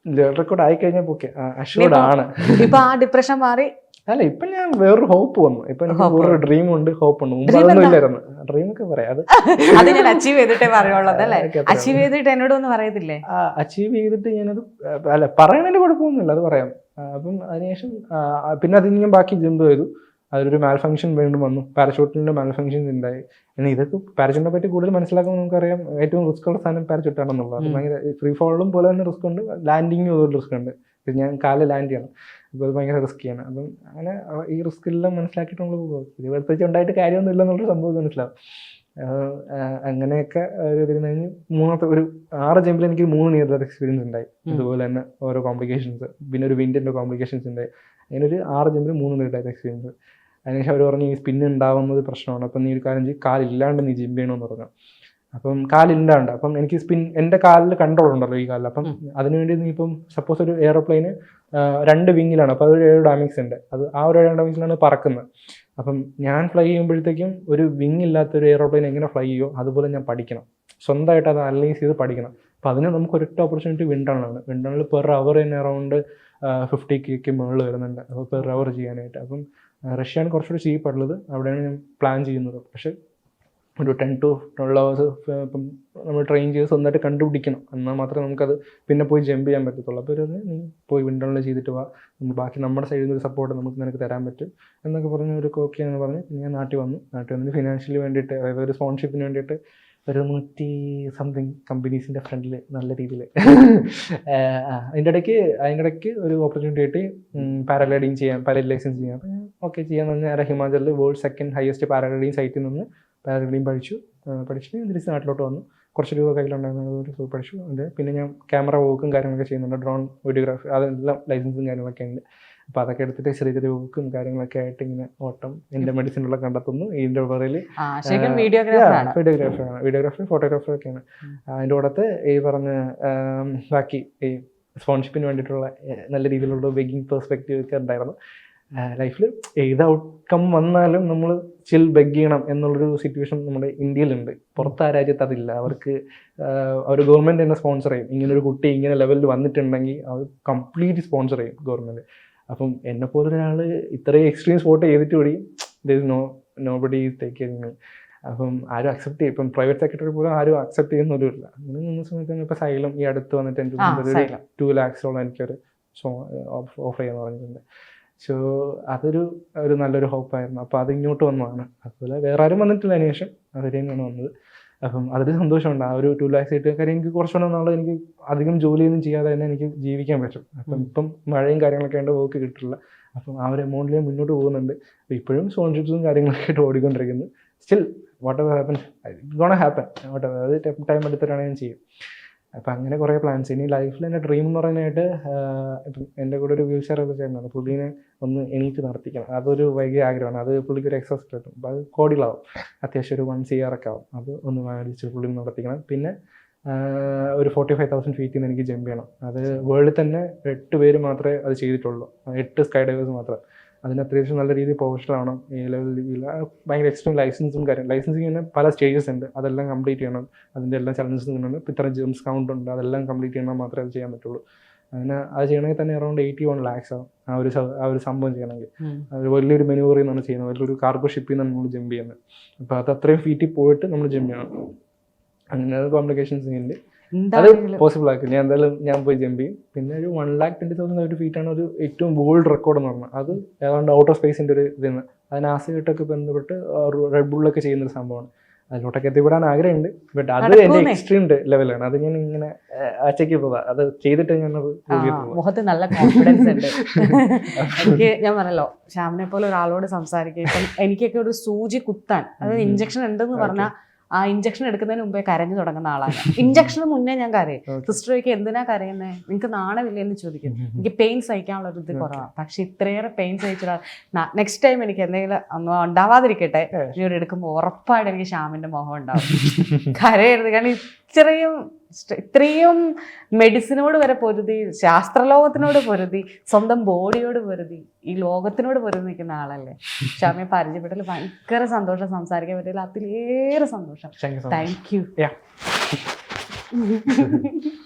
വേൾഡ് റെക്കോർഡ് ആയിക്കഴിഞ്ഞപ്പോൾ ഓക്കെ അഷ്യൂർഡ് ആണ്. ഇപ്പൊ ആ ഡിപ്രഷൻ മാറി. അല്ല, ഇപ്പൊ ഞാൻ വേറൊരു ഹോപ്പ് വന്നു. ഇപ്പൊ എനിക്ക് വേറൊരു ഡ്രീം ഉണ്ട്, ഹോപ്പ് ഉണ്ട്. മുമ്പ് അതൊന്നും ഇല്ലായിരുന്നു. ഡ്രീം ഒക്കെ പറയാം, അത് ഞാൻ അച്ചീവ് ചെയ്തിട്ടേ പറയുള്ളത്. അച്ചീവ് ചെയ്തിട്ട് എന്നോട് ഒന്നും പറയത്തില്ലേ? അച്ചീവ് ചെയ്തിട്ട് ഞാനത് അല്ല പറയണതിന്റെ കുഴപ്പമൊന്നുമില്ല, അത് പറയാം. അപ്പം അതിനുശേഷം പിന്നെ അതിന് ഞാൻ ബാക്കി ജമ്പ് ചെയ്തു. അതിലൊരു മാൽ ഫംഗ്ഷൻ വീണ്ടും വന്നു, പാരഷൂട്ടിൻ്റെ മാൽ ഫംഗ്ഷൻസ് ഉണ്ടായി. എന്നാൽ ഇതൊക്കെ പാരഷൂട്ടിനെ പറ്റി കൂടുതൽ മനസ്സിലാക്കുമ്പോൾ നമുക്കറിയാം ഏറ്റവും റിസ്ക് ഉള്ള സാധനം പാരഷൂട്ടാണെന്നുള്ളത്. അത് ഭയങ്കര ഫ്രീ ഫോളിലും പോലെ തന്നെ റിസ്ക് ഉണ്ട്, ലാൻഡിങ്ങും അതുപോലെ റിസ്ക് ഉണ്ട്. ഞാൻ കാലിൽ ലാൻഡ് ചെയ്യണം, അപ്പോൾ അത് ഭയങ്കര റിസ്ക്കിയാണ്. അപ്പം അങ്ങനെ ഈ റിസ്ക് എല്ലാം മനസ്സിലാക്കിയിട്ട് നമ്മൾ പോകും. ഇത് പ്രത്യേകിച്ച് ഉണ്ടായിട്ട് കാര്യമൊന്നും ഇല്ലെന്നുള്ളൊരു സംഭവം മനസ്സിലാവും. അങ്ങനെയൊക്കെ ഒരു ഇതിന് കഴിഞ്ഞ് മൂന്നാമത്തെ ഒരു 6 ജമ്പിൽ എനിക്ക് 3 നിയർ ഡെത്ത് എക്സ്പീരിയൻസ് ഉണ്ടായി. ഇതുപോലെ തന്നെ ഓരോ കോംപ്ലിക്കേഷൻസ്, പിന്നെ ഒരു വിൻഡിൻ്റെ കോംപ്ലിക്കേഷൻസ് ഉണ്ടായി. അങ്ങനെ ഒരു 6 ജമ്പിൽ 3 നിയർ ഡെത്ത് എക്സ്പീരിയൻസ്. അതിനുശേഷം അവർ പറഞ്ഞു ഈ സ്പിൻ ഉണ്ടാവുന്നത് പ്രശ്നമാണ്, അപ്പം നീ ഒരു കാര്യം ചെയ്യും, കാലില്ലാണ്ട് നീ ജിം ചെയ്യണമെന്ന് പറഞ്ഞു. അപ്പം കാലില്ലാണ്ട്. അപ്പം എനിക്ക് എൻ്റെ കാലിൽ കൺട്രോൾ ഉണ്ടല്ലോ ഈ കാലിൽ. അപ്പം അതിനുവേണ്ടി നീ ഇപ്പം സപ്പോസ് ഒരു എയറോപ്ലെയിന് 2 വിങ്ങിലാണ്, അപ്പോൾ അതൊരു എയറോഡൈനാമിക്സ് ഉണ്ട്. അത് ആ ഒരു എയറോഡൈനാമിക്സിലാണ് പറക്കുന്നത്. അപ്പം ഞാൻ ഫ്ലൈ ചെയ്യുമ്പോഴത്തേക്കും ഒരു വിങ് ഇല്ലാത്തൊരു എയറോപ്ലെയിൻ എങ്ങനെ ഫ്ലൈ ചെയ്യുമോ അതുപോലെ ഞാൻ പഠിക്കണം, സ്വന്തമായിട്ട് അത് അനലൈസ് ചെയ്ത് പഠിക്കണം. അപ്പം അതിന് നമുക്ക് ഒരൊറ്റ ഓപ്പർച്യൂണിറ്റി വിൻഡണലാണ്. വിൻഡണിൽ പെർ അവർ തന്നെ അറൗണ്ട് 50K മുകളിൽ വരുന്നുണ്ട് അപ്പോൾ പെർ അവർ ചെയ്യാനായിട്ട്. അപ്പം റഷ്യയാണ് കുറച്ചുകൂടി ചീപ്പായിട്ടുള്ളത്, അവിടെയാണ് ഞാൻ പ്ലാൻ ചെയ്യുന്നത്. പക്ഷേ ഒരു 10 to 12 hours ഇപ്പം നമ്മൾ ട്രെയിൻ ചെയ്ത് സ്വന്തമായിട്ട് കണ്ടുപിടിക്കണം, എന്നാൽ മാത്രമേ നമുക്കത് പിന്നെ പോയി ജമ്പ് ചെയ്യാൻ പറ്റത്തുള്ളൂ. അപ്പോൾ ഒരു നീ പോയി വിൻഡോണിൽ ചെയ്തിട്ട് വാ, ബാക്കി നമ്മുടെ സൈഡിൽ നിന്ന് ഒരു സപ്പോർട്ട് നമുക്ക് നിനക്ക് തരാൻ പറ്റും എന്നൊക്കെ പറഞ്ഞ് ഒരു ഓക്കെ എന്ന് പറഞ്ഞ് ഞാൻ നാട്ടിൽ വന്നിട്ട് ഫിനാൻഷ്യലി വേണ്ടിയിട്ട്, അതായത് ഒരു സ്പോൺഷിപ്പിന് വേണ്ടിയിട്ട് ഒരു 100 സംതിങ് കമ്പനീസിൻ്റെ ഫ്രണ്ടിൽ നല്ല രീതിയിൽ അതിൻ്റെ ഇടയ്ക്ക് ഒരു ഓപ്പർച്യൂണിറ്റി ആയിട്ട് പാരാഗ്ലൈഡിങ് ചെയ്യാൻ, പാരാഗ്ലൈഡിങ് ലൈസൻസ് ചെയ്യാൻ. അപ്പോൾ ഞാൻ ഓക്കെ ചെയ്യാന്ന് പറഞ്ഞാൽ ഹിമാചലിൽ വേൾഡ് 2nd ഹയസ്റ്റ് പാരാഗ്ലൈഡിങ് സൈറ്റിൽ നിന്ന് പാരാഗ്ലൈഡിങ് പഠിച്ചിട്ട് തിരിച്ച് നാട്ടിലോട്ട് വന്നു. കുറച്ച് രൂപ കയ്യിലുണ്ടായിരുന്നത് പഠിച്ചു. പിന്നെ ഞാൻ ക്യാമറ വർക്കും കാര്യങ്ങളൊക്കെ ചെയ്യുന്നുണ്ട്, ഡ്രോൺ വീഡിയോഗ്രാഫി, അതെല്ലാം ലൈസൻസും കാര്യങ്ങളൊക്കെ ഉണ്ട്. അപ്പോൾ അതൊക്കെ എടുത്തിട്ട് ചെറിയ ചെറിയ വർക്കും കാര്യങ്ങളൊക്കെ ആയിട്ട് ഇങ്ങനെ ഓട്ടം എൻ്റെ മെഡിസിനുള്ള കണ്ടെത്തുന്നു. ഇതിൻ്റെ പുറകിൽ വീഡിയോഗ്രാഫി ഫോട്ടോഗ്രാഫി ഒക്കെയാണ്. അതിൻ്റെ കൂടത്ത് ഈ പറഞ്ഞ ബാക്കി ഈ സ്പോൺഷിപ്പിന് വേണ്ടിയിട്ടുള്ള നല്ല രീതിയിലുള്ള ബെഗിങ് പെർസ്പെക്റ്റീവ് ഒക്കെ ഉണ്ടായിരുന്നു. ലൈഫിൽ ഏത് ഔട്ട്കം വന്നാലും നമ്മൾ ചിൽ ബെഗ് ചെയ്യണം എന്നുള്ളൊരു സിറ്റുവേഷൻ നമ്മുടെ ഇന്ത്യയിലുണ്ട്. പുറത്ത് ആ രാജ്യത്ത് അതില്ല. അവർക്ക് അവർ ഗവൺമെൻറ് തന്നെ സ്പോൺസർ ചെയ്യും. ഇങ്ങനൊരു കുട്ടി ഇങ്ങനെ ലെവലിൽ വന്നിട്ടുണ്ടെങ്കിൽ അവർ കംപ്ലീറ്റ് സ്പോൺസർ ചെയ്യും ഗവൺമെൻറ്. അപ്പം എന്നെപ്പോലൊരാൾ ഇത്രയും എക്സ്ട്രീം സ്പോട്ട് ചെയ്തിട്ട് കൂടി നോ ബഡി ടേക്ക് കെയറിങ്. അപ്പം ആരും അക്സെപ്റ്റ് ചെയ്യും. ഇപ്പം പ്രൈവറ്റ് സെക്ടറി പോലും ആരും അക്സെപ്റ്റ് ചെയ്യുന്നൊന്നുമില്ല. അങ്ങനെ നിന്ന സമയത്ത് ഇപ്പോൾ സൈലം ഈ അടുത്ത് വന്നിട്ട് എനിക്ക് 2 lakhs എനിക്കൊരു ഓഫർ ചെയ്യാന്ന് പറഞ്ഞിട്ടുണ്ട്. സോ അതൊരു നല്ലൊരു ഹോപ്പായിരുന്നു. അപ്പോൾ അത് ഇങ്ങോട്ട് വന്നതാണ്. അതുപോലെ വേറെ ആരും വന്നിട്ടില്ല അതിന് ശേഷം, അത് തന്നെയാണ് വന്നത്. അപ്പം അതിൽ സന്തോഷമുണ്ട്. ആ ഒരു 2 lakhs കിട്ടിയ കാര്യം എനിക്ക് കുറച്ചുകൂടെ നാളെ എനിക്ക് അധികം ജോലിയൊന്നും ചെയ്യാതെ തന്നെ എനിക്ക് ജീവിക്കാൻ പറ്റും. അപ്പം ഇപ്പം മഴയും കാര്യങ്ങളൊക്കെ ആയിട്ട് വർക്ക് കിട്ടില്ല. അപ്പം ആ ഒരു എമൗണ്ടിൽ മുന്നോട്ട് പോകുന്നുണ്ട്. അപ്പോൾ ഇപ്പോഴും സ്പോൺഷിപ്സും കാര്യങ്ങളൊക്കെ ആയിട്ട് ഓടിക്കൊണ്ടിരിക്കുന്നു. Still whatever happen gonna happen, whatever അത് ടൈം എടുത്തിട്ടാണ് ഞാൻ ചെയ്യും. അപ്പം അങ്ങനെ കുറേ പ്ലാൻസ്. ഇനി ലൈഫിൽ എൻ്റെ ഡ്രീം എന്ന് പറയാനായിട്ട് ഇപ്പം എൻ്റെ കൂടെ ഒരു വീൽ ചെയറൊക്കെ ചെയ്യുന്നതാണ്, പുള്ളീനെ ഒന്ന് എണീറ്റ് നടത്തിക്കണം. അതൊരു വലിയ ആഗ്രഹമാണ്. അത് പുള്ളിക്ക് ഒരു എക്സസ് കിട്ടും. അപ്പോൾ അത് കോടികളാവും, അത്യാവശ്യം ഒരു 1 CR ഒക്കെ ആവും. അത് ഒന്ന് മേടിച്ച് പുള്ളി നടത്തിക്കണം. പിന്നെ ഒരു 45,000 feet നിന്ന് എനിക്ക് ജമ്പ് ചെയ്യണം. അത് വേൾഡിൽ തന്നെ 8 പേര് മാത്രമേ അത് ചെയ്തിട്ടുള്ളൂ, 8 സ്കൈ ഡൈവേഴ്സ് മാത്രം. അതിന് അത്യാവശ്യം നല്ല രീതിയിൽ പ്രൊഫഷണൽ ആവണം. ഈ ലെവലിൽ ഭയങ്കര എക്സ്ട്രീം ലൈസൻസും ലൈസൻസിങ് തന്നെ പല സ്റ്റേജസ് ഉണ്ട്, അതെല്ലാം കംപ്ലീറ്റ് ചെയ്യണം. അതിൻ്റെ എല്ലാ ചലഞ്ചസും ഉണ്ട്, ഇത്ര ജംസ് കൗണ്ട് ഉണ്ട്, അതെല്ലാം കംപ്ലീറ്റ് ചെയ്യണം മാത്രമേ അത് ചെയ്യാൻ പറ്റുള്ളൂ. അങ്ങനെ അത് ചെയ്യണമെങ്കിൽ തന്നെ അറൗണ്ട് 81 lakhs ആവും ആ ഒരു സംഭവം ചെയ്യണമെങ്കിൽ. അത് വലിയൊരു മെനൂവറിൽ നിന്നാണ് ചെയ്യുന്നത്, വലിയൊരു കാർഗോ ഷിപ്പിൽ നിന്നാണ് നമ്മൾ ജമ്പ് ചെയ്യുന്നത്. അപ്പോൾ അത് അത്രയും ഫീറ്റിൽ പോയിട്ട് നമ്മൾ ജമ്പ് ചെയ്യണം. അങ്ങനെ കോംപ്ലിക്കേഷൻസ് ഉണ്ട്. അത് പോസിബിൾ ആക്കും. ഞാൻ പോയി ജമ്പ് ചെയ്യും. പിന്നെ ഒരു 1,20,000 feet ആണ് ഒരു ഏറ്റവും വേൾഡ് റെക്കോർഡ് എന്ന് പറഞ്ഞാൽ. അത് ഏതാണ്ട് ഔട്ടർ സ്പേസിൻ്റെ ഒരു ഇതിന് അത് നാസയായിട്ടൊക്കെ ബന്ധപ്പെട്ട് റെഡ് ബുള്ളൊക്കെ ചെയ്യുന്നൊരു സംഭവമാണ്. അതിലോട്ടൊക്കെ എത്തിപ്പെടാൻ ആഗ്രഹമുണ്ട്. ബട്ട് അത് എൻ്റെ എക്സ്ട്രീം ലെവലാണ്. അത് ഞാൻ ഇങ്ങനെ അച്ചയ്ക്ക് പോവാ, അത് ചെയ്തിട്ട് ഞാനത് മുഖത്ത് നല്ല കോൺഫിഡൻസ് ഉണ്ട്. എനിക്ക് ഞാൻ പറഞ്ഞല്ലോ, ശ്യാമിനെ പോലെ ഒരാളോട് സംസാരിക്കുക, ഇപ്പം എനിക്കൊക്കെ ഒരു സൂചി കുത്താൻ, അതായത് ഇഞ്ചക്ഷൻ ഉണ്ടെന്ന് പറഞ്ഞാൽ ആ ഇഞ്ചക്ഷൻ എടുക്കുന്നതിന് മുമ്പേ കരഞ്ഞു തുടങ്ങുന്ന ആളാണ്. ഇഞ്ചക്ഷന് മുന്നേ ഞാൻ കരയും. സിസ്റ്റർക്ക് എന്തിനാ കരയുന്നത്, നിങ്ങൾക്ക് നാണമില്ലെന്ന് ചോദിക്കും. എനിക്ക് പെയിൻ സഹിക്കാനുള്ള ഒരു ഇത് കുറവാണ്. പക്ഷെ ഇത്രയേറെ പെയിൻ സഹിച്ചാൽ നെക്സ്റ്റ് ടൈം എനിക്ക് എന്തെങ്കിലും ഒന്നും ഉണ്ടാവാതിരിക്കട്ടെ, ഇവിടെ എടുക്കുമ്പോൾ ഉറപ്പായിട്ട് എനിക്ക് ശ്യാമിന്റെ മുഖം ഉണ്ടാവും. കരയരുത്. കാരണം ഇത്രയും മെഡിസിനോട് വരെ പൊരുതി, ശാസ്ത്രലോകത്തിനോട് പൊരുതി, സ്വന്തം ബോഡിയോട് പൊരുതി, ഈ ലോകത്തിനോട് പൊരുതി നിൽക്കുന്ന ആളല്ലേ. ശ്യാമിയെ പരിചയപ്പെട്ടതിൽ ഭയങ്കര സന്തോഷം. സംസാരിക്കാൻ പറ്റില്ല, അതിലേറെ സന്തോഷം. Thank you.